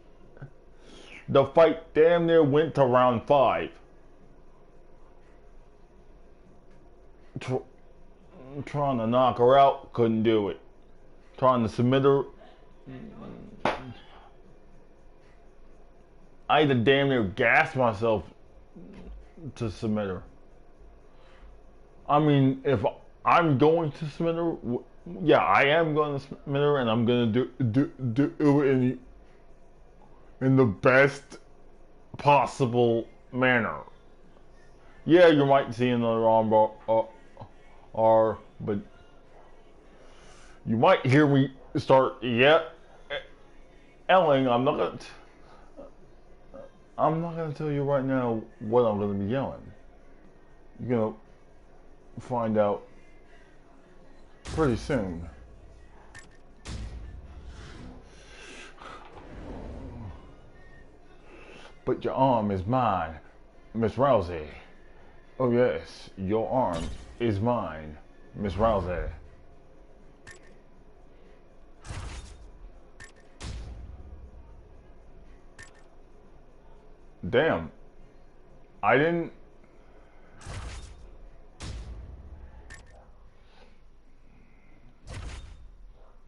the fight damn near went to round 5. Trying to knock her out, couldn't do it. Trying to submit her, I had to damn near gas myself to submit her. I mean, if I'm going to submit her, yeah, I am going to submit her, and I'm going to do it in the best possible manner. Yeah, you might see another armbar, but you might hear me start yelling. I'm not gonna tell you right now what I'm gonna be yelling. You're gonna find out pretty soon. But your arm is mine, Miss Rousey. Oh yes, your arm is mine, Miss Rousey. Damn. I didn't...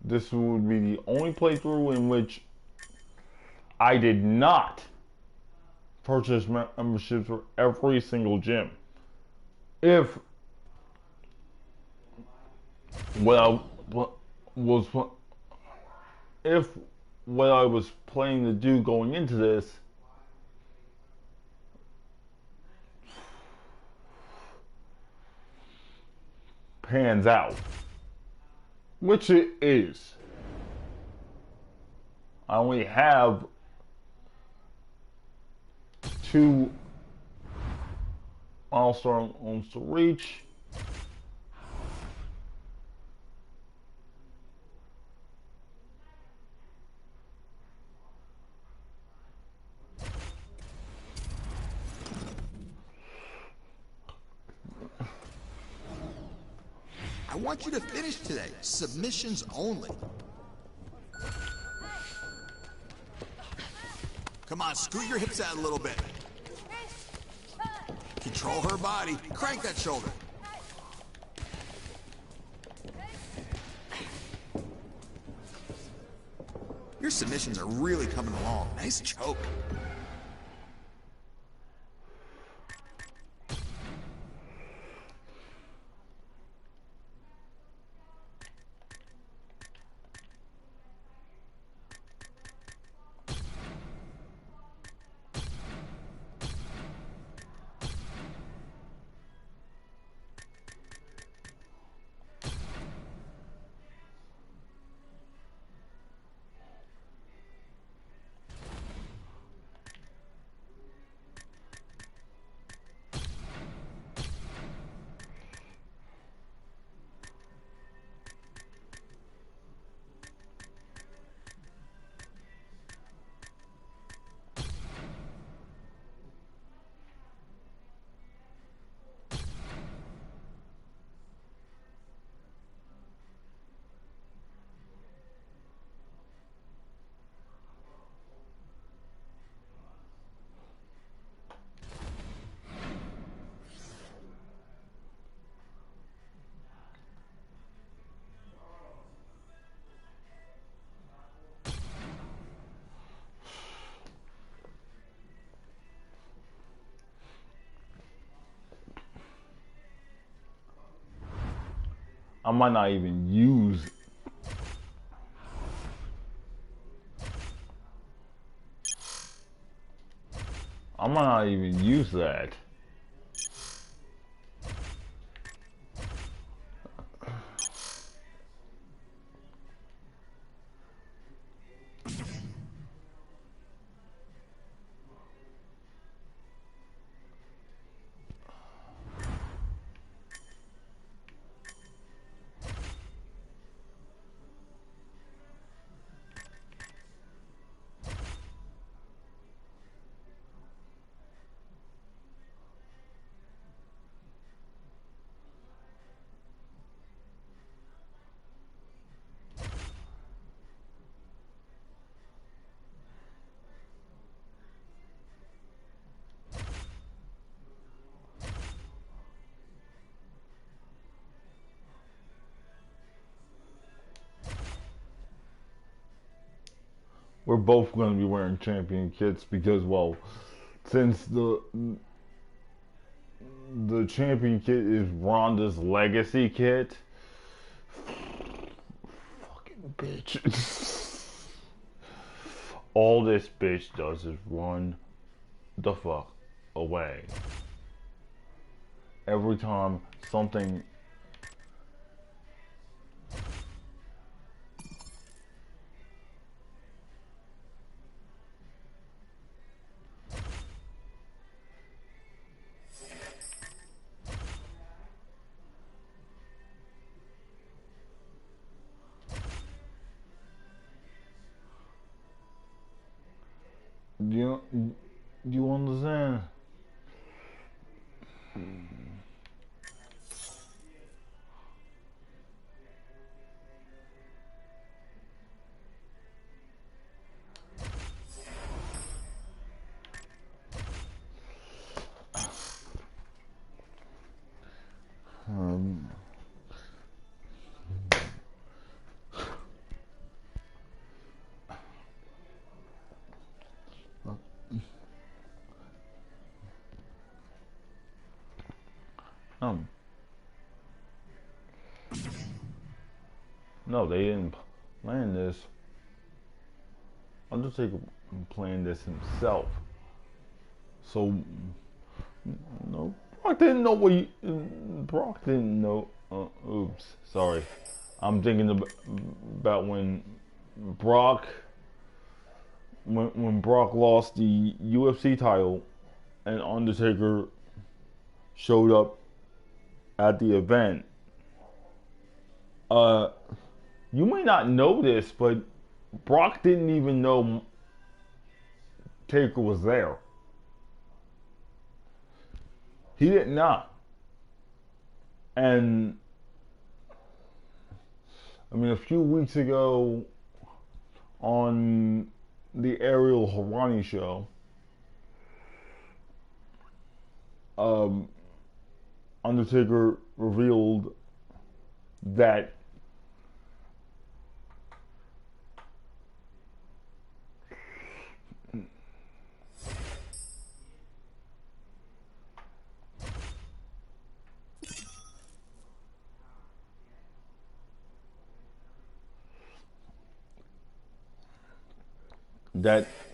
This would be the only playthrough in which I did not purchase memberships for every single gym. If what I was planning to do going into this pans out, which it is. I only have 2 milestones to reach. I want you to finish today. Submissions only. Come on, scoot your hips out a little bit. Control her body. Crank that shoulder. Your submissions are really coming along. Nice choke. I might not even use that. we're both going to be wearing champion kits because, well, since the champion kit is Ronda's legacy kit, fucking bitch. All this bitch does is run the fuck away. Every time something do you understand? No, they didn't plan this. Undertaker planned this himself. So, no, Brock didn't know what Brock didn't know. Oops, sorry. I'm thinking about when Brock lost the UFC title and Undertaker showed up at the event. You may not know this, but Brock didn't even know Taker was there. He did not. And I mean, a few weeks ago on the Ariel Helwani show, Undertaker revealed that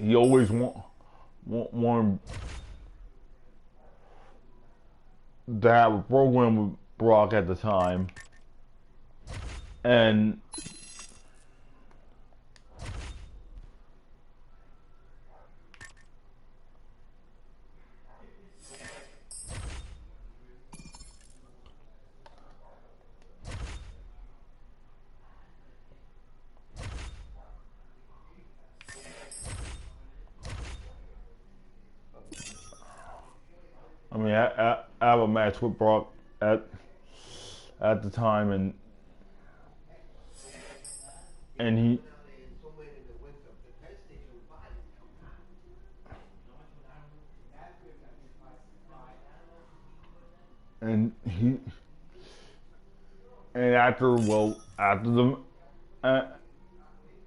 he always wanted to have a program with Brock at the time, and I mean, I have a match with Brock at the time, and he and after the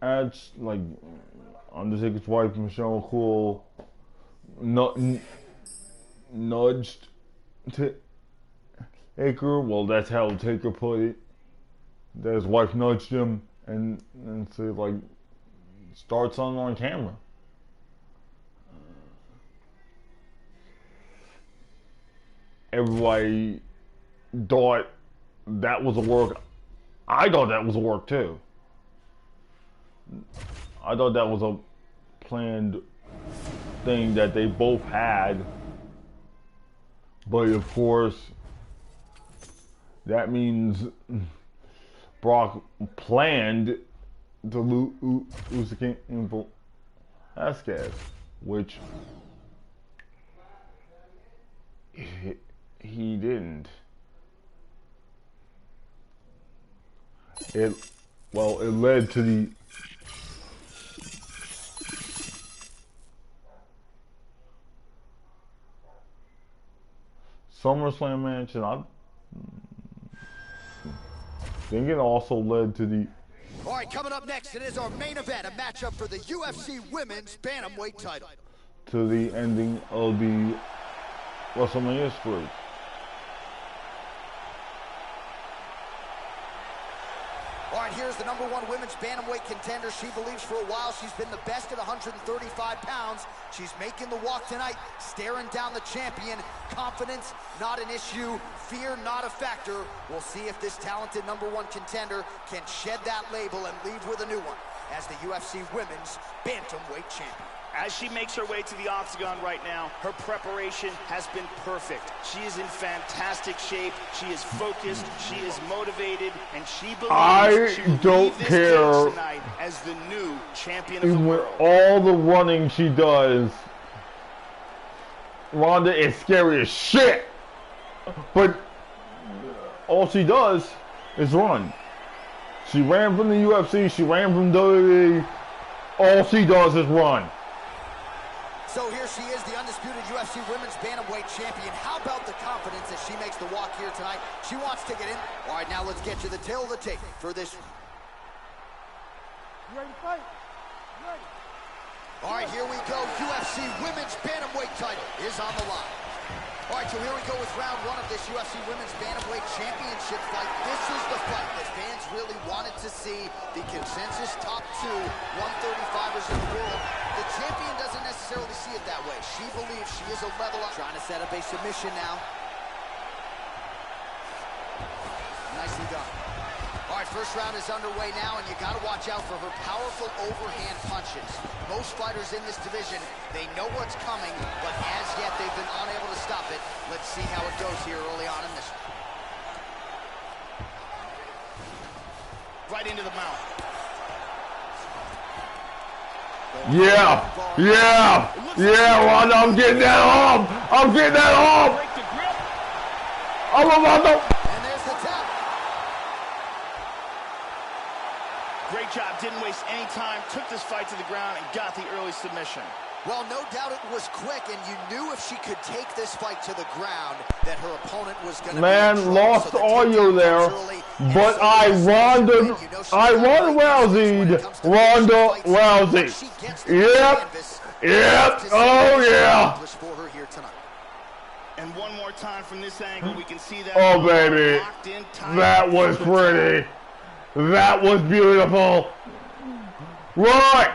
match, like Undertaker's wife Michelle McCool nudged Taker. Well, that's how Taker put it. That his wife nudged him and said, like, start something on camera. Everybody thought that was a work. I thought that was a work too. I thought that was a planned thing that they both had. But of course, that means Brock planned to lose the King Vasquez, which he didn't. It led to the SummerSlam match, and I think it also led to the All right, coming up next, it is our main event, a matchup for the UFC Women's Bantamweight title. To the ending of the WrestleMania streak. All right, here's the #1 women's bantamweight contender. She believes for a while she's been the best at 135 pounds. She's making the walk tonight, staring down the champion. Confidence, not an issue. Fear, not a factor. We'll see if this talented #1 contender can shed that label and leave with a new one as the UFC Women's Bantamweight Champion. As she makes her way to the octagon right now, her preparation has been perfect. She is in fantastic shape. She is focused. She is motivated, and she believes she will leave this cage tonight as the new champion of the world. All the running she does, Ronda is scary as shit. But all she does is run. She ran from the UFC. She ran from WWE. All she does is run. So here she is, the undisputed UFC Women's Bantamweight Champion. How about the confidence as she makes the walk here tonight? She wants to get in. All right, now let's get to the tail of the tape for this. You ready to fight? You ready? All right, here we go. UFC Women's Bantamweight title is on the line. All right, so here we go with round 1 of this UFC Women's Bantamweight Championship fight. This is the fight that fans really wanted to see. The consensus top 2 135ers in the world. The champion doesn't necessarily see it that way. She believes she is a level up. Trying to set up a submission now. Nicely done. All right, first round is underway now, and you got to watch out for her powerful overhand punches. Most fighters in this division, they know what's coming, but as yet they've been unable to stop it. Let's see how it goes here early on in this. Right into the mouth. Yeah, Ronda, I'm getting that off. I'm getting that off. Break the grip. I'm about to. And there's the tap. Great job, didn't waste any time, took this fight to the ground and got the early submission. Well, no doubt it was quick, and you knew if she could take this fight to the ground that her opponent was going to lost audio there, but I Ronda Rousey. Yep, oh yeah. And one more time from this angle, we can see that. Oh baby, that was pretty. That was beautiful. Right.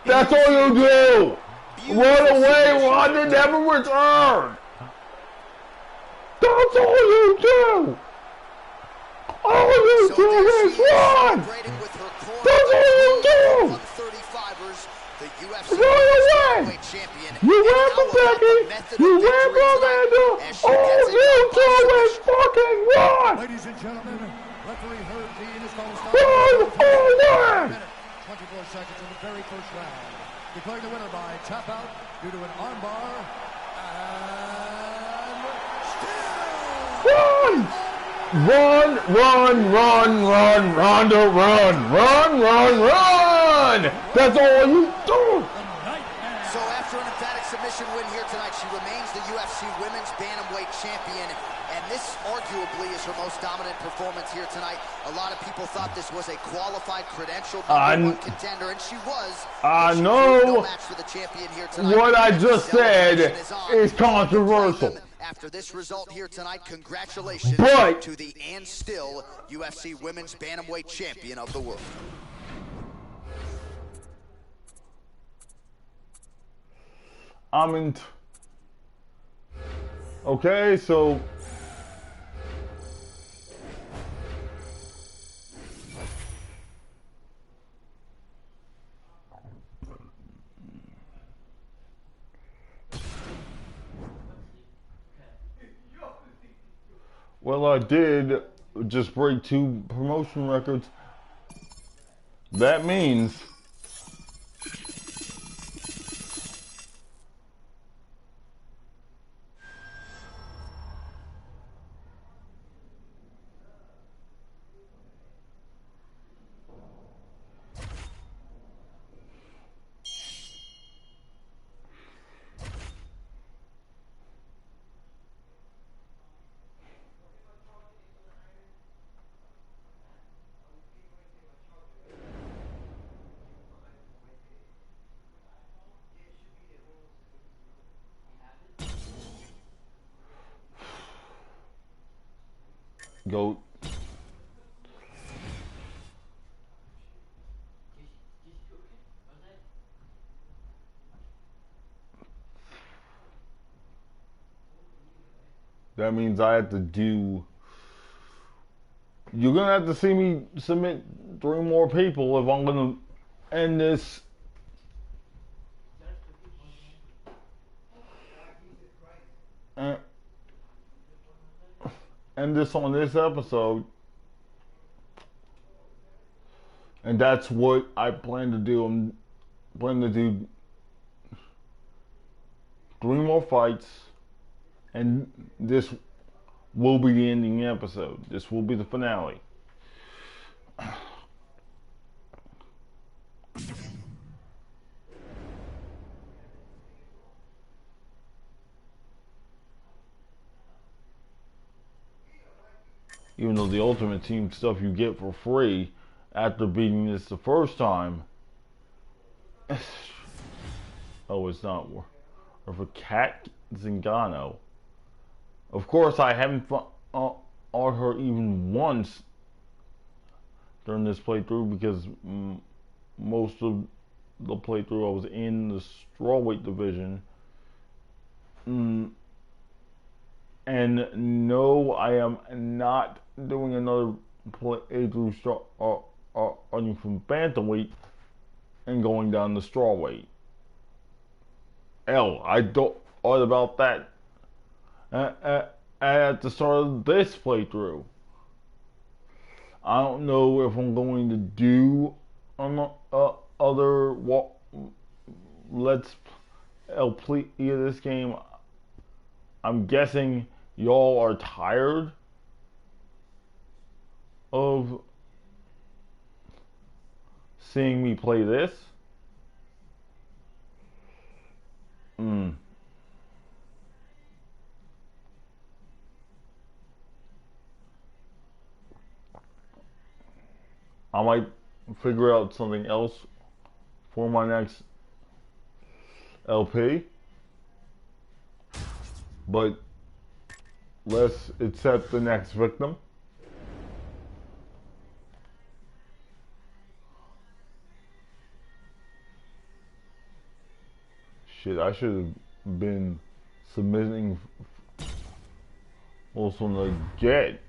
That's all you do. Run away, Ronda, never return. That's all you do. All you do is run. That's all you do. Run away. You ran from Becky. You ran from Amanda. All you do is fucking run. Ladies and gentlemen, referee heard the Inescon stop. Run away. 24 seconds in the very first round. Declaring the winner by tap out due to an armbar and still. Run! Ronda, run! That's all you do! So after an emphatic submission win here tonight, she remains the UFC Women's Bantamweight Champion, and this arguably is her most dominant performance here tonight. A lot of people thought this was a qualified, credentialed #1 contender, and she was. I know. No match for the champion here tonight. What I just said is controversial. After this result here tonight, congratulations to the and still UFC Women's Bantamweight Champion of the world. Okay, so well, I did just break 2 promotion records. That means Goat. That means I have to do. You're gonna have to see me submit 3 more people if I'm gonna end this. End this on this episode. And that's what I plan to do. I'm planning to do 3 more fights. And this will be the ending episode. This will be the finale. Even though the Ultimate Team stuff you get for free after beating this the first time. Oh, it's not. Or for Kat Zingano. Of course, I haven't fought her even once during this playthrough because most of the playthrough I was in the strawweight division. And no, I am not doing another playthrough running from bantamweight and going down to strawweight. I thought about that at the start of this playthrough. I don't know if I'm going to do other let's play this game. I'm guessing y'all are tired of seeing me play this. I might figure out something else for my next LP. But let's accept the next victim. Shit, I should have been submitting also to get.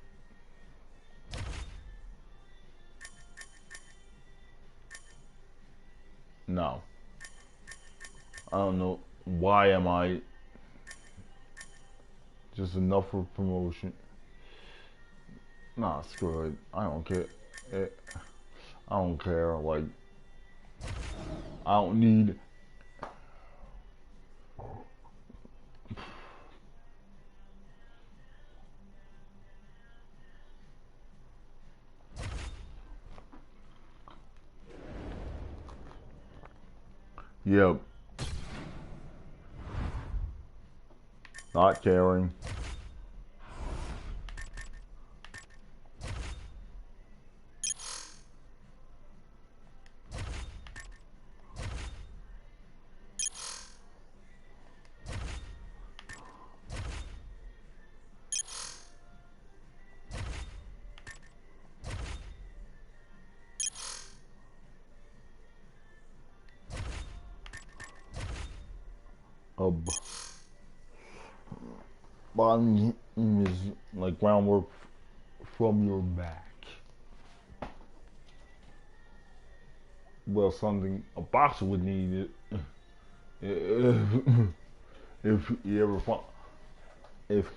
No. I don't know. Why am I just enough for promotion? Nah, screw it. I don't care. I don't care. Like, I don't need. Yep. Not caring. Bottom is like groundwork from your back. Well, something a boxer would need if he ever find, if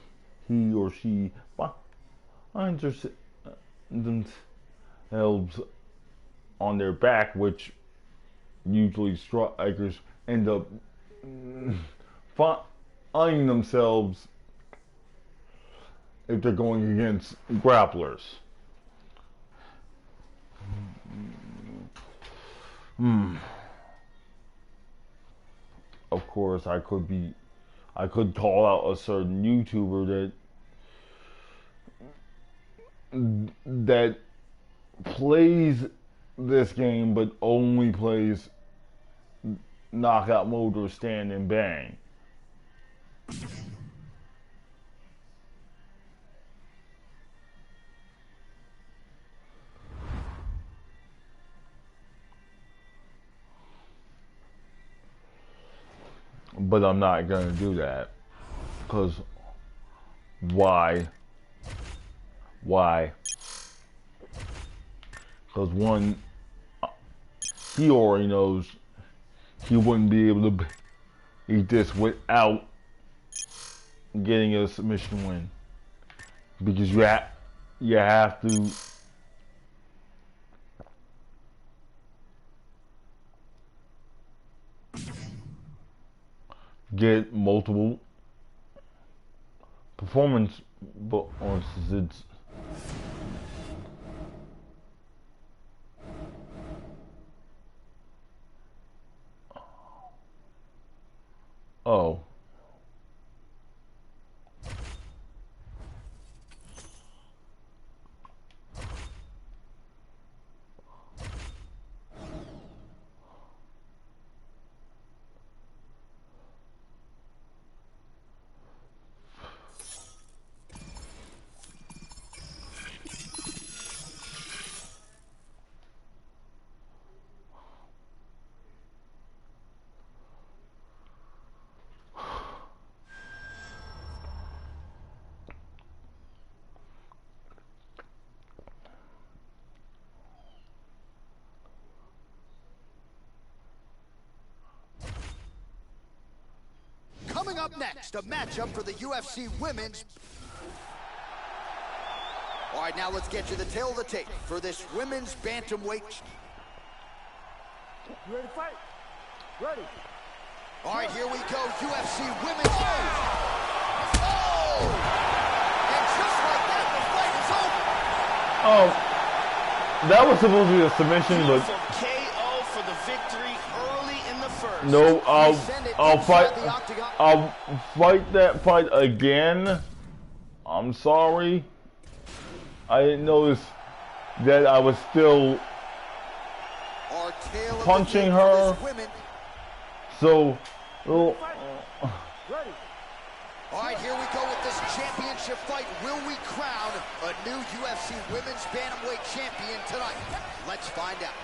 he or she finds themselves on their back, which usually strikers end up finding themselves if they're going against grapplers. Of course, I could call out a certain YouTuber that plays this game but only plays knockout mode or stand and bang. but I'm not gonna do that. Cause why? Why? Cause one, he already knows he wouldn't be able to beat this without getting a submission win. Because you have to get multiple performance bonuses. Oh. Coming up next, a matchup for the UFC Women's. All right, now let's get to the tail of the tape for this women's bantamweight. You ready to fight? Ready. All right, here we go, UFC Women's. Oh! And just like that, the fight is over. That was supposed to be a submission, but KO for the victory early in the first. no, I'll fight that fight again. I'm sorry. I didn't notice that I was still punching her. So, all right, here we go with this championship fight. Will we crown a new UFC Women's Bantamweight champion tonight? Let's find out.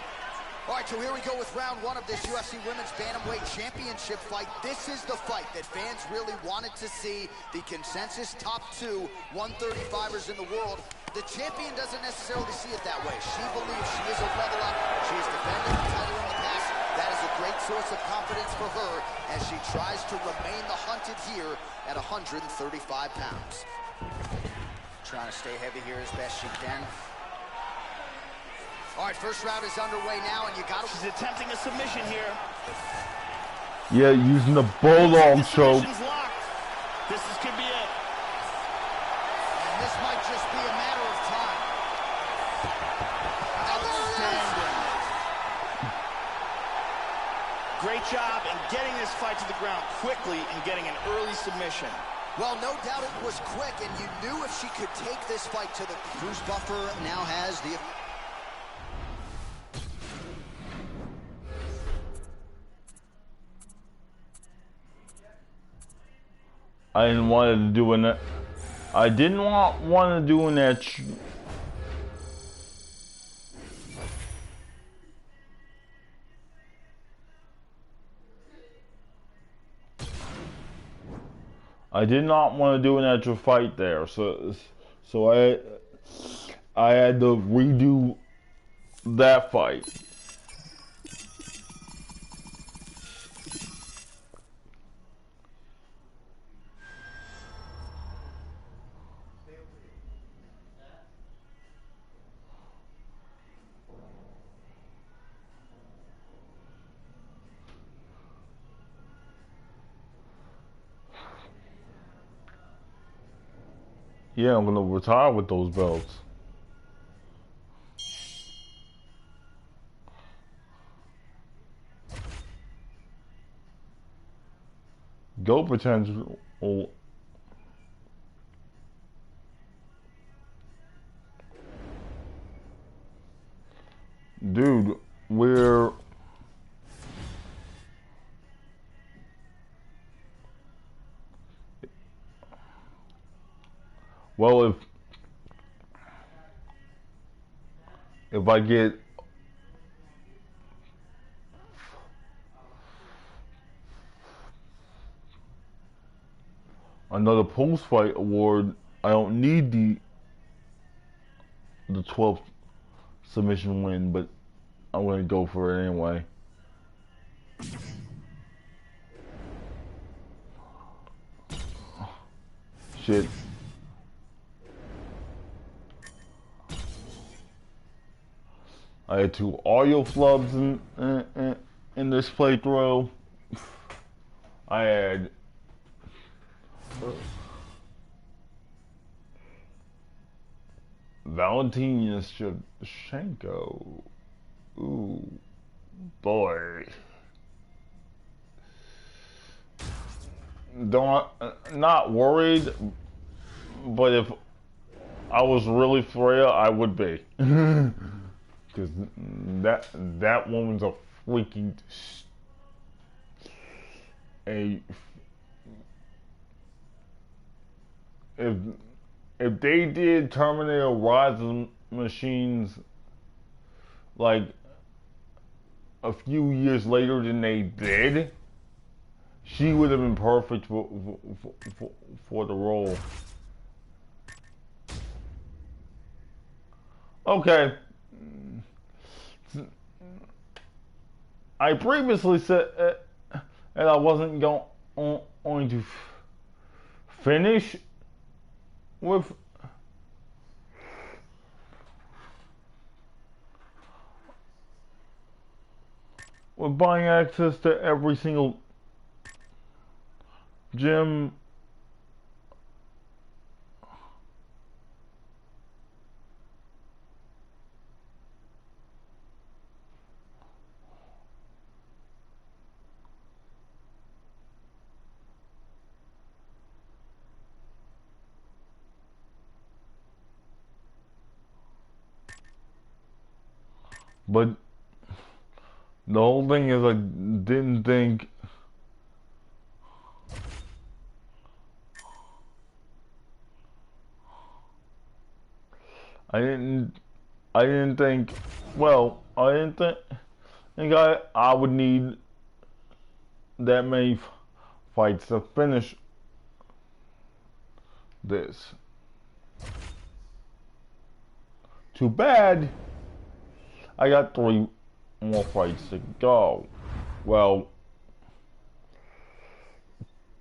All right, so here we go with round one of this UFC Women's Bantamweight Championship fight. This is the fight that fans really wanted to see. The consensus top two 135ers in the world. The champion doesn't necessarily see it that way. She believes she is a level up. She has defended the title in the past. That is a great source of confidence for her as she tries to remain the hunted here at 135 pounds. Trying to stay heavy here as best she can. All right, first round is underway now, and you got to... She's attempting a submission here. yeah, using the bulldog choke. This could be it. And this might just be a matter of time. Outstanding. Great job in getting this fight to the ground quickly and getting an early submission. Well, no doubt it was quick, and you knew if she could take this fight to the... Bruce Buffer now has the... I didn't want to do that. I didn't want to do that. I did not want to do an actual fight there, so I had to redo that fight. Yeah, I'm gonna retire with those belts. Go potential. Dude, we're... Well, if I get another post-fight award. I don't need the 12th submission win, but I'm gonna go for it anyway. Shit. I had 2 audio flubs in this playthrough. I had Valentina Shevchenko. Ooh, boy. Not worried, but if I was really Freya, I would be. Because that woman's a freaking if they did Terminator Rise of Machines like a few years later than they did, she would have been perfect for the role. Okay. I previously said that I wasn't going to finish with buying access to every single gym. But the whole thing is I didn't think I didn't think well, I didn't think I would need that many fights to finish this. Too bad I got 3 more fights to go. Well,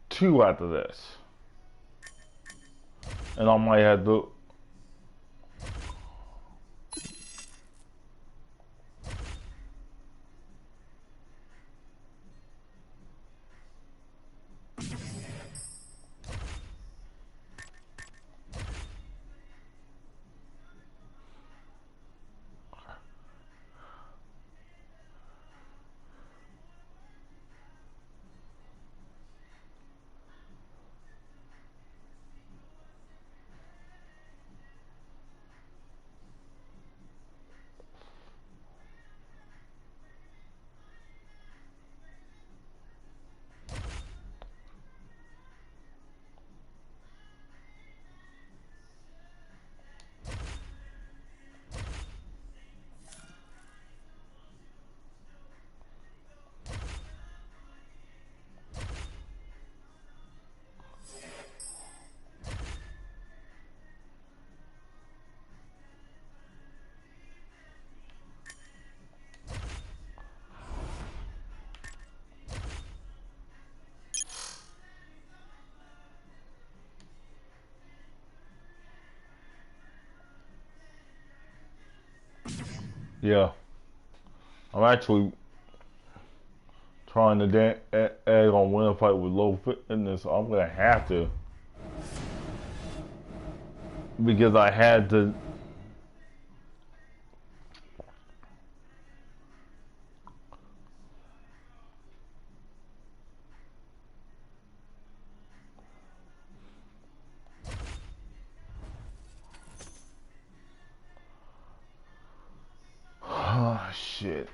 2 after this. And I might have to yeah. I'm actually trying to add on win a fight with low fitness. So I'm gonna have to, because I had to. Oh shit.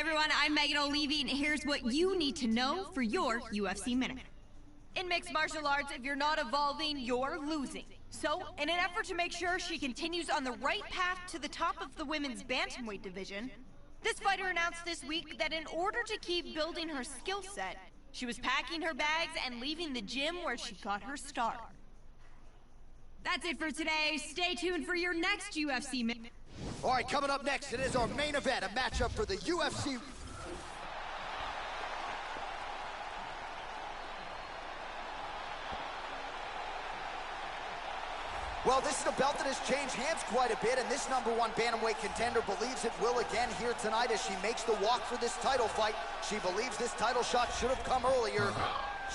everyone, I'm Megan O'Leary, and here's what you need to know for your UFC Minute. In mixed martial arts, if you're not evolving, you're losing. So, in an effort to make sure she continues on the right path to the top of the women's bantamweight division, this fighter announced this week that in order to keep building her skill set, she was packing her bags and leaving the gym where she got her start. That's it for today. Stay tuned for your next UFC Minute. All right, coming up next, it is our main event, a matchup for the UFC. Well, this is a belt that has changed hands quite a bit, and this #1 bantamweight contender believes it will again here tonight as she makes the walk for this title fight. She believes this title shot should have come earlier.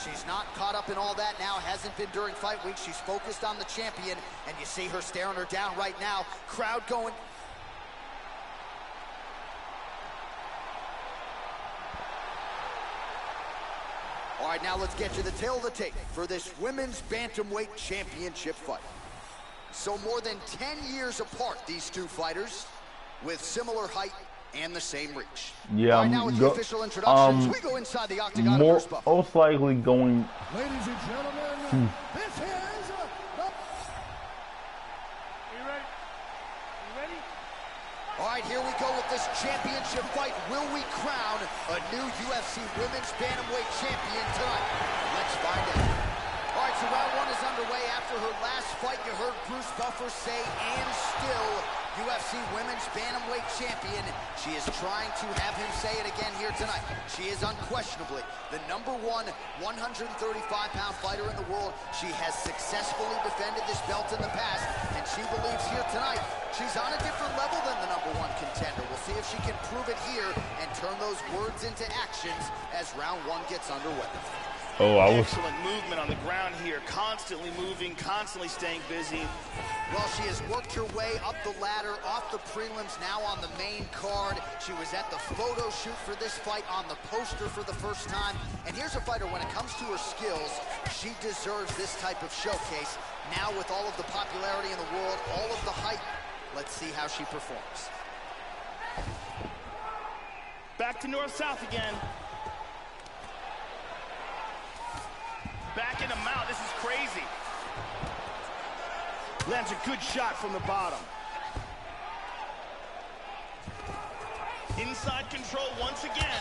She's not caught up in all that now, hasn't been during fight week. She's focused on the champion, and you see her staring her down right now. Crowd going... All right, now let's get to the tail of the tape for this women's bantamweight championship fight. So more than 10 years apart, these two fighters, with similar height and the same reach. Yeah, right, now with the official introductions, we go inside the octagon. Most likely going. Ladies and gentlemen, this is the... You ready? You ready? All right, here we go with this championship fight. Will we crown a new UFC Women's Bantamweight champion tonight? Let's find out. All right, so round one is underway. After her last fight, you heard Bruce Buffer say, and still UFC Women's Bantamweight champion. She is trying to have him say it again here tonight. She is unquestionably the #1 135-pound fighter in the world. She has successfully defended this belt in the past, and she believes here tonight she's on a different level than the #1 contender. We'll see if she can prove it here and turn those words into actions as round one gets underway. Oh, Excellent movement on the ground here, constantly moving, constantly staying busy. Well, she has worked her way up the ladder, off the prelims, now on the main card. She was at the photo shoot for this fight, on the poster for the first time. And here's a fighter, when it comes to her skills, she deserves this type of showcase. Now with all of the popularity in the world, all of the hype, let's see how she performs. Back to north-south again. Back in the mount, this is crazy. Lands a good shot from the bottom. Inside control once again.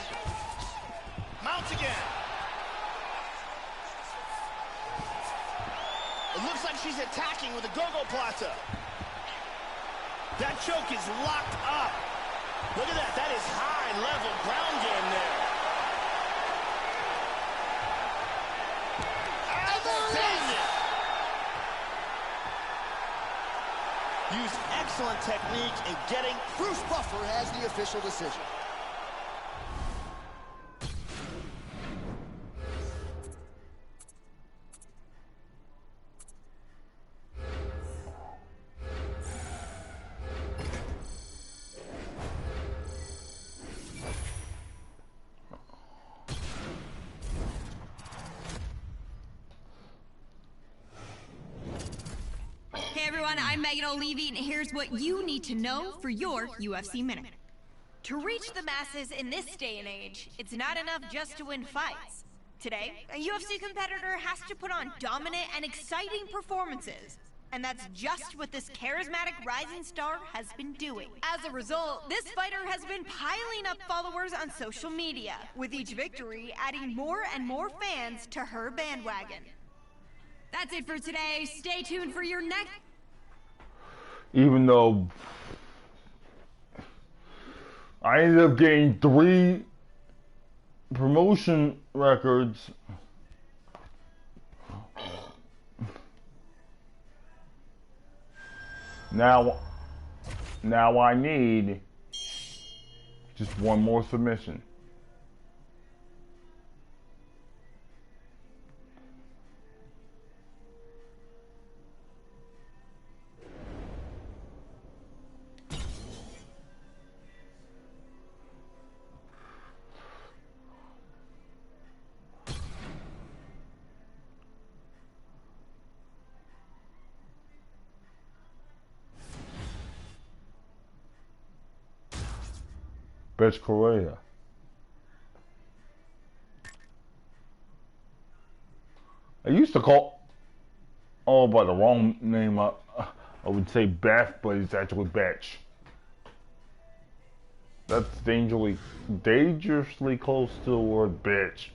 Mount again. It looks like she's attacking with a go-go plata. That choke is locked up. Look at that, that is high-level ground game there. Use excellent technique in getting... Bruce Buffer has the official decision. Hey everyone, I'm Megan O'Leary, and here's what you need to know for your UFC Minute. To reach the masses in this day and age, it's not enough just to win fights. Today, a UFC competitor has to put on dominant and exciting performances. And that's just what this charismatic rising star has been doing. As a result, this fighter has been piling up followers on social media, with each victory adding more and more fans to her bandwagon. That's it for today. Stay tuned for your next... Even though I ended up getting 3 promotion records, now I need just 1 more submission. Best Freya. used to call by the wrong name. I would say Beth, but it's actually Betch. That's dangerously close to the word bitch.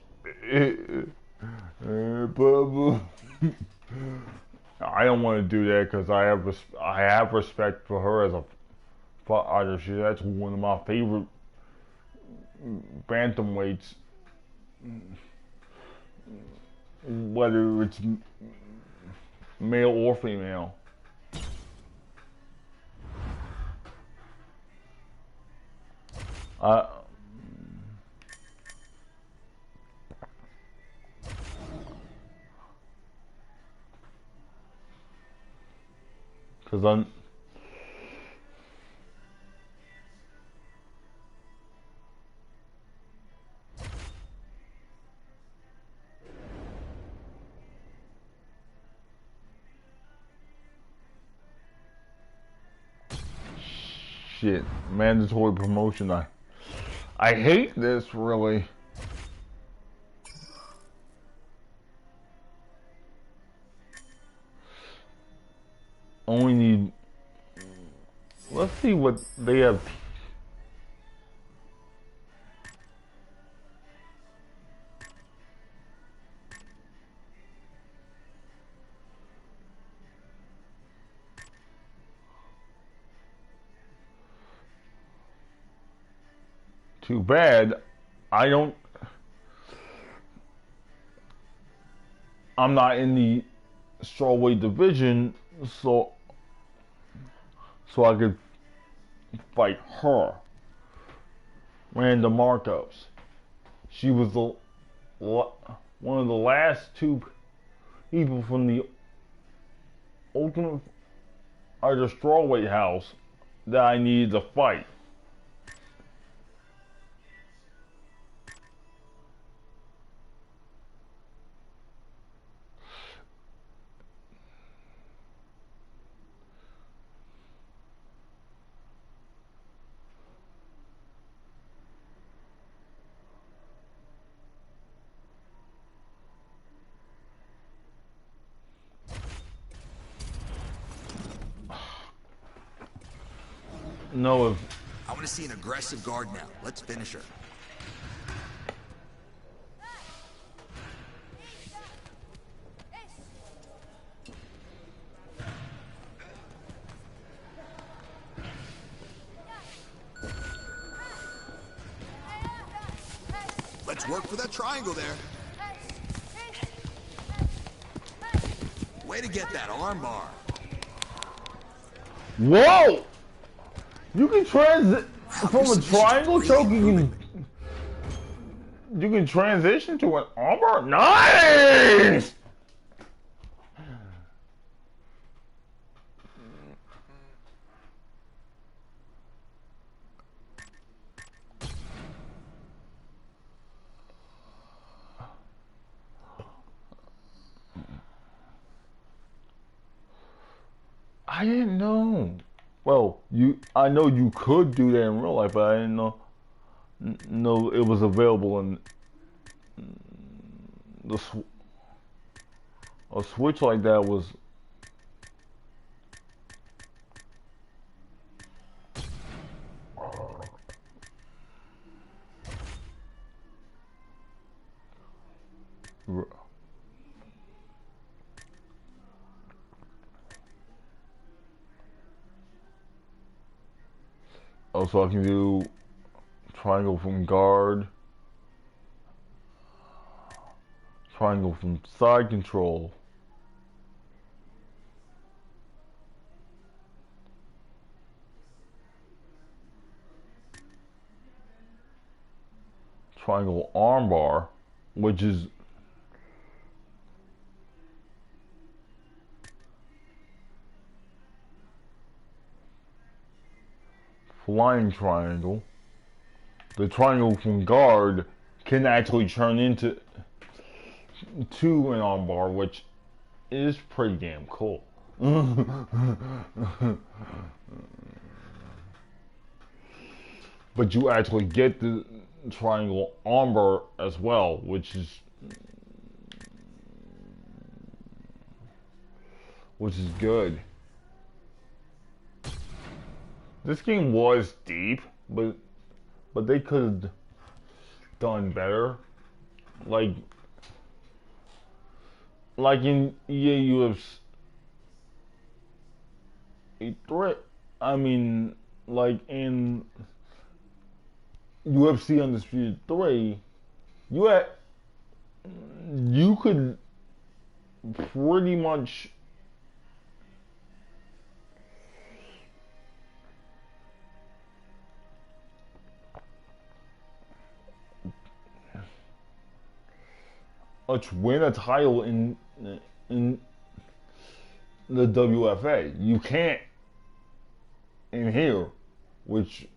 I don't want to do that because I have respect for her as a fighter. She's actually one of my favorite bantamweights, whether it's male or female. Because I'm shit, mandatory promotion. I hate this, really. Only need. Let's see what they have. Too bad. I'm not in the strawweight division, so I could fight her, Randa Marcos. She was one of the last two people from the Ultimate Fighter strawweight house that I needed to fight. No, I want to see an aggressive guard now. Let's finish her. Let's work for that triangle there. Way to get that armbar. Whoa! You can from a triangle choke. You can transition to an armbar. Nice. I didn't know. Well, I know you could do that in real life, but I didn't know it was available in a switch like that was. Oh, so I can do triangle from guard, triangle from side control, triangle armbar, which is flying triangle. The triangle from guard can actually turn into an armbar, which is pretty damn cool. But you actually get the triangle armbar as well, which is which is good. This game was deep, but they could have done better. Like in EA UFC 3, I mean, like in UFC Undisputed 3, you could pretty much win a title in the WFA. You can't in here, which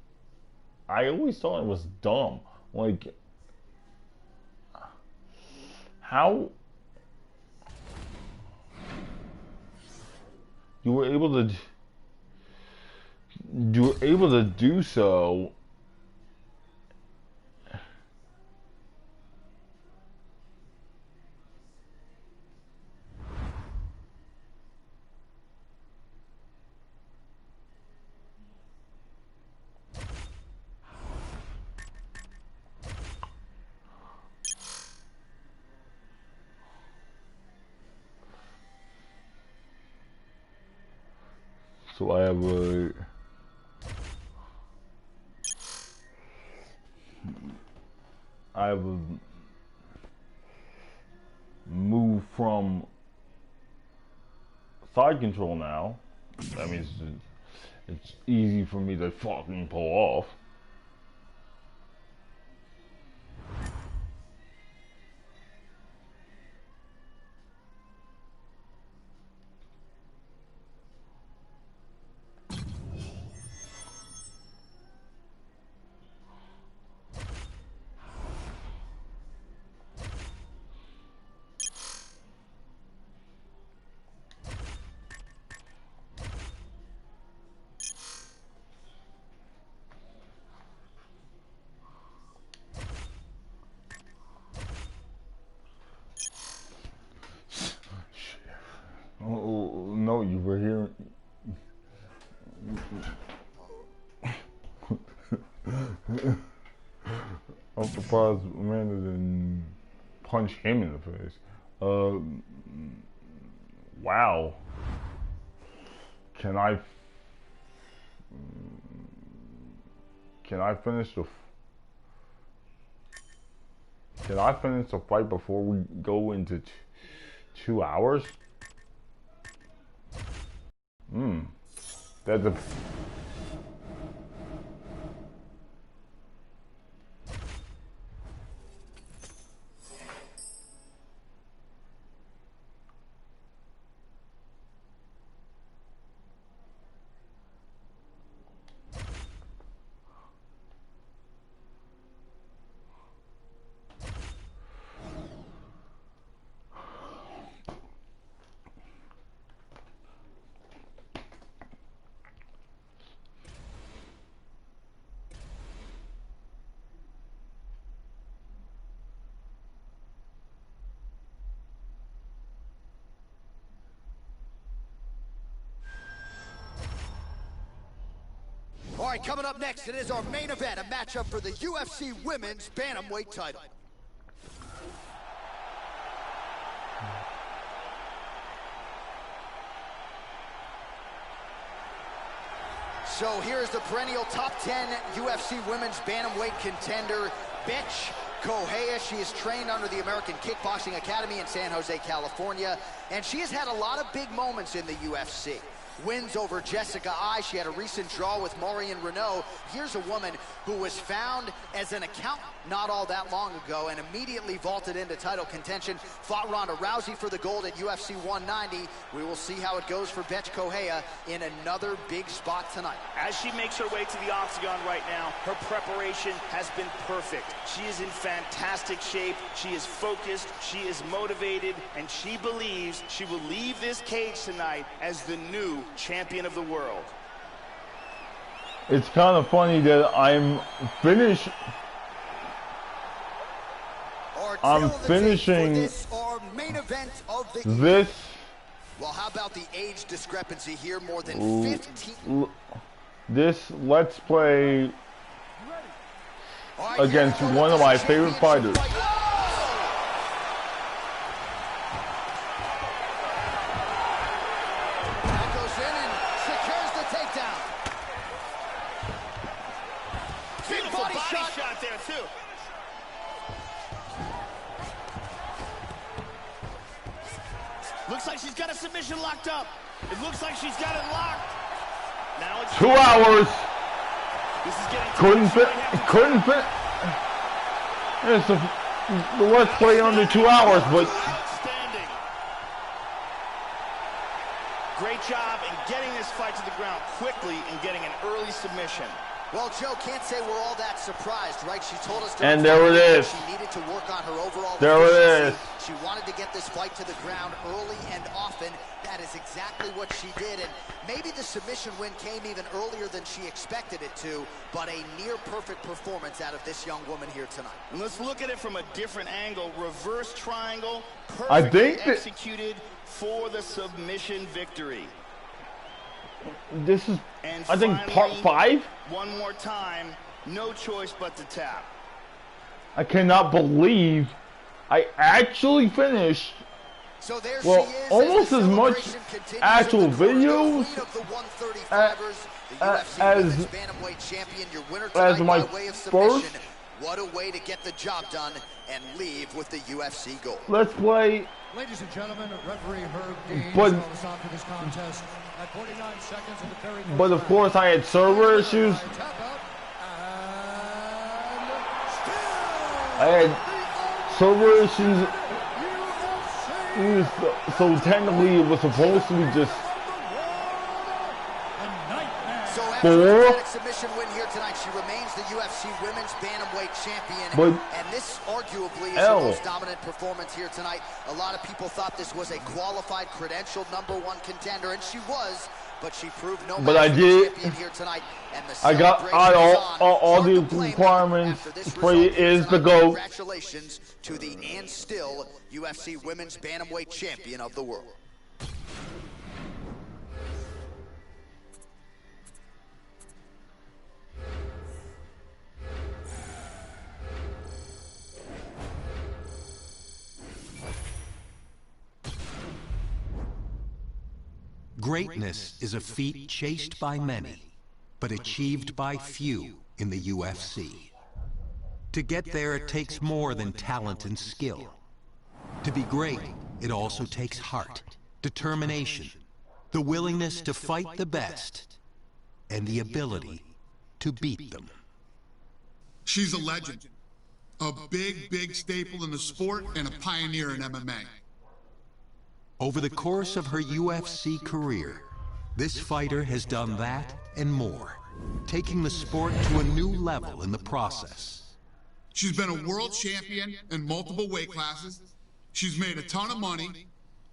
I always thought it was dumb. Like, how you were able to do so. So I have a move from side control now. That means it's easy for me to fucking pull off. Oh, no, you were here. I'm surprised Amanda didn't punch him in the face. Wow. Can I finish the fight before we go into 2 hours? That's a... All right, coming up next, it is our main event, a matchup for the UFC Women's Bantamweight title. So here's the perennial top 10 UFC Women's Bantamweight contender, Betch Correia. She is trained under the American Kickboxing Academy in San Jose, California, and she has had a lot of big moments in the UFC. Wins over Jessica Ai. She had a recent draw with Marion Renault. Here's a woman who was found as an accountant not all that long ago and immediately vaulted into title contention. Fought Ronda Rousey for the gold at UFC 190. We will see how it goes for Betch Correia in another big spot tonight. As she makes her way to the octagon right now, her preparation has been perfect. She is in fantastic shape. She is focused. She is motivated. And she believes she will leave this cage tonight as the new champion of the world. It's kind of funny that I'm finishing this main event of the this Well, how about the age discrepancy here? More than 15. This Let's Play Right, against one of my favorite fighters. That goes in and secures the takedown. Big body shot there, too. Looks like she's got a submission locked up. It looks like she's got it locked. Now it's 2 hours. This is getting Couldn't fit. It's the Let's Play under 2 hours, but outstanding. Great job in getting this fight to the ground quickly and getting an early submission. Well, Joe, can't say we're all that surprised, right? She told us and there it is. she needed to work on her overall There it is. She wanted to get this fight to the ground early and often. That is exactly what she did, and maybe the submission win came even earlier than she expected it to, but a near-perfect performance out of this young woman here tonight. And let's look at it from a different angle. Reverse triangle, I perfectly think executed for the submission victory. this is, And I think, part finally, 5. One more time, no choice but to tap. I cannot believe I actually finished. So there Well, she is, almost the as much celebration continues actual in the corner. videos The queen of the 135ers, the UFC as Women's Bantamweight Champion, your winner tonight my by way of submission. first What a way to get the job done and leave with the UFC gold. Let's Play. Ladies and gentlemen, referee Herb Dean But- calls us on for this contest at 49 seconds of the very first But of round. course, I had server issues. Tap out, and I had server issues. So technically, it was supposed to be just So after a dramatic submission win here tonight, she remains the UFC Women's Bantamweight Champion. But and this arguably is her most dominant performance here tonight. A lot of people thought this was a qualified, credentialed #1 contender, and she was, but she proved no But I match for did. the champion here tonight. And the I got celebration is on. all Hard the to blame them requirements. after this Freya result here is the tonight. GOAT. Congratulations to the and still UFC Women's Bantamweight Champion of the world. Greatness is a feat chased by many, but achieved by few in the UFC. To get there, it takes more than talent and skill. To be great, it also takes heart, determination, the willingness to fight the best, and the ability to beat them. She's a legend, a big, big staple in the sport and a pioneer in MMA. Over the course of her UFC career, this fighter has done that and more, taking the sport to a new level in the process. She's been a world champion in multiple weight classes. She's made a ton of money,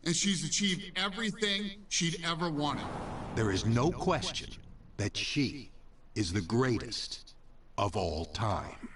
and she's achieved everything she'd ever wanted. There is no question that she is the greatest of all time.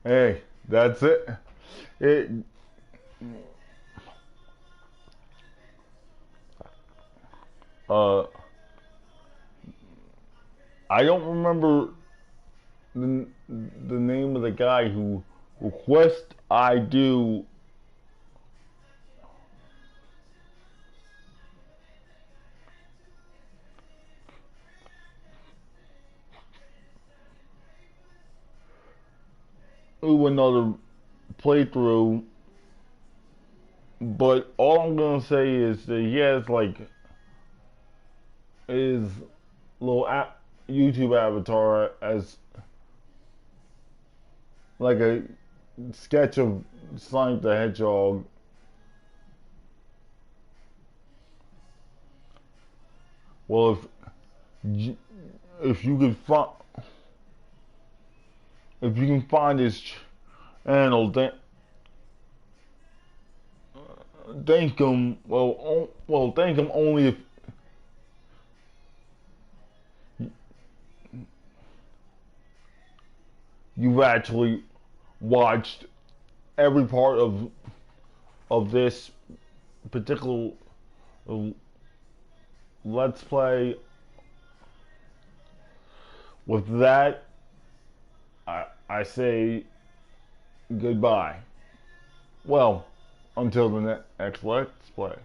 Hey, that's it. I don't remember the name of the guy who request I do another playthrough, but all I'm gonna say is that he has like his little YouTube avatar as like a sketch of Sonic the Hedgehog. Well, if you could find if you can find his channel, thank him. Well, thank him only if you've actually watched every part of this particular let's play. With that, I say goodbye. Well, until the next let's play.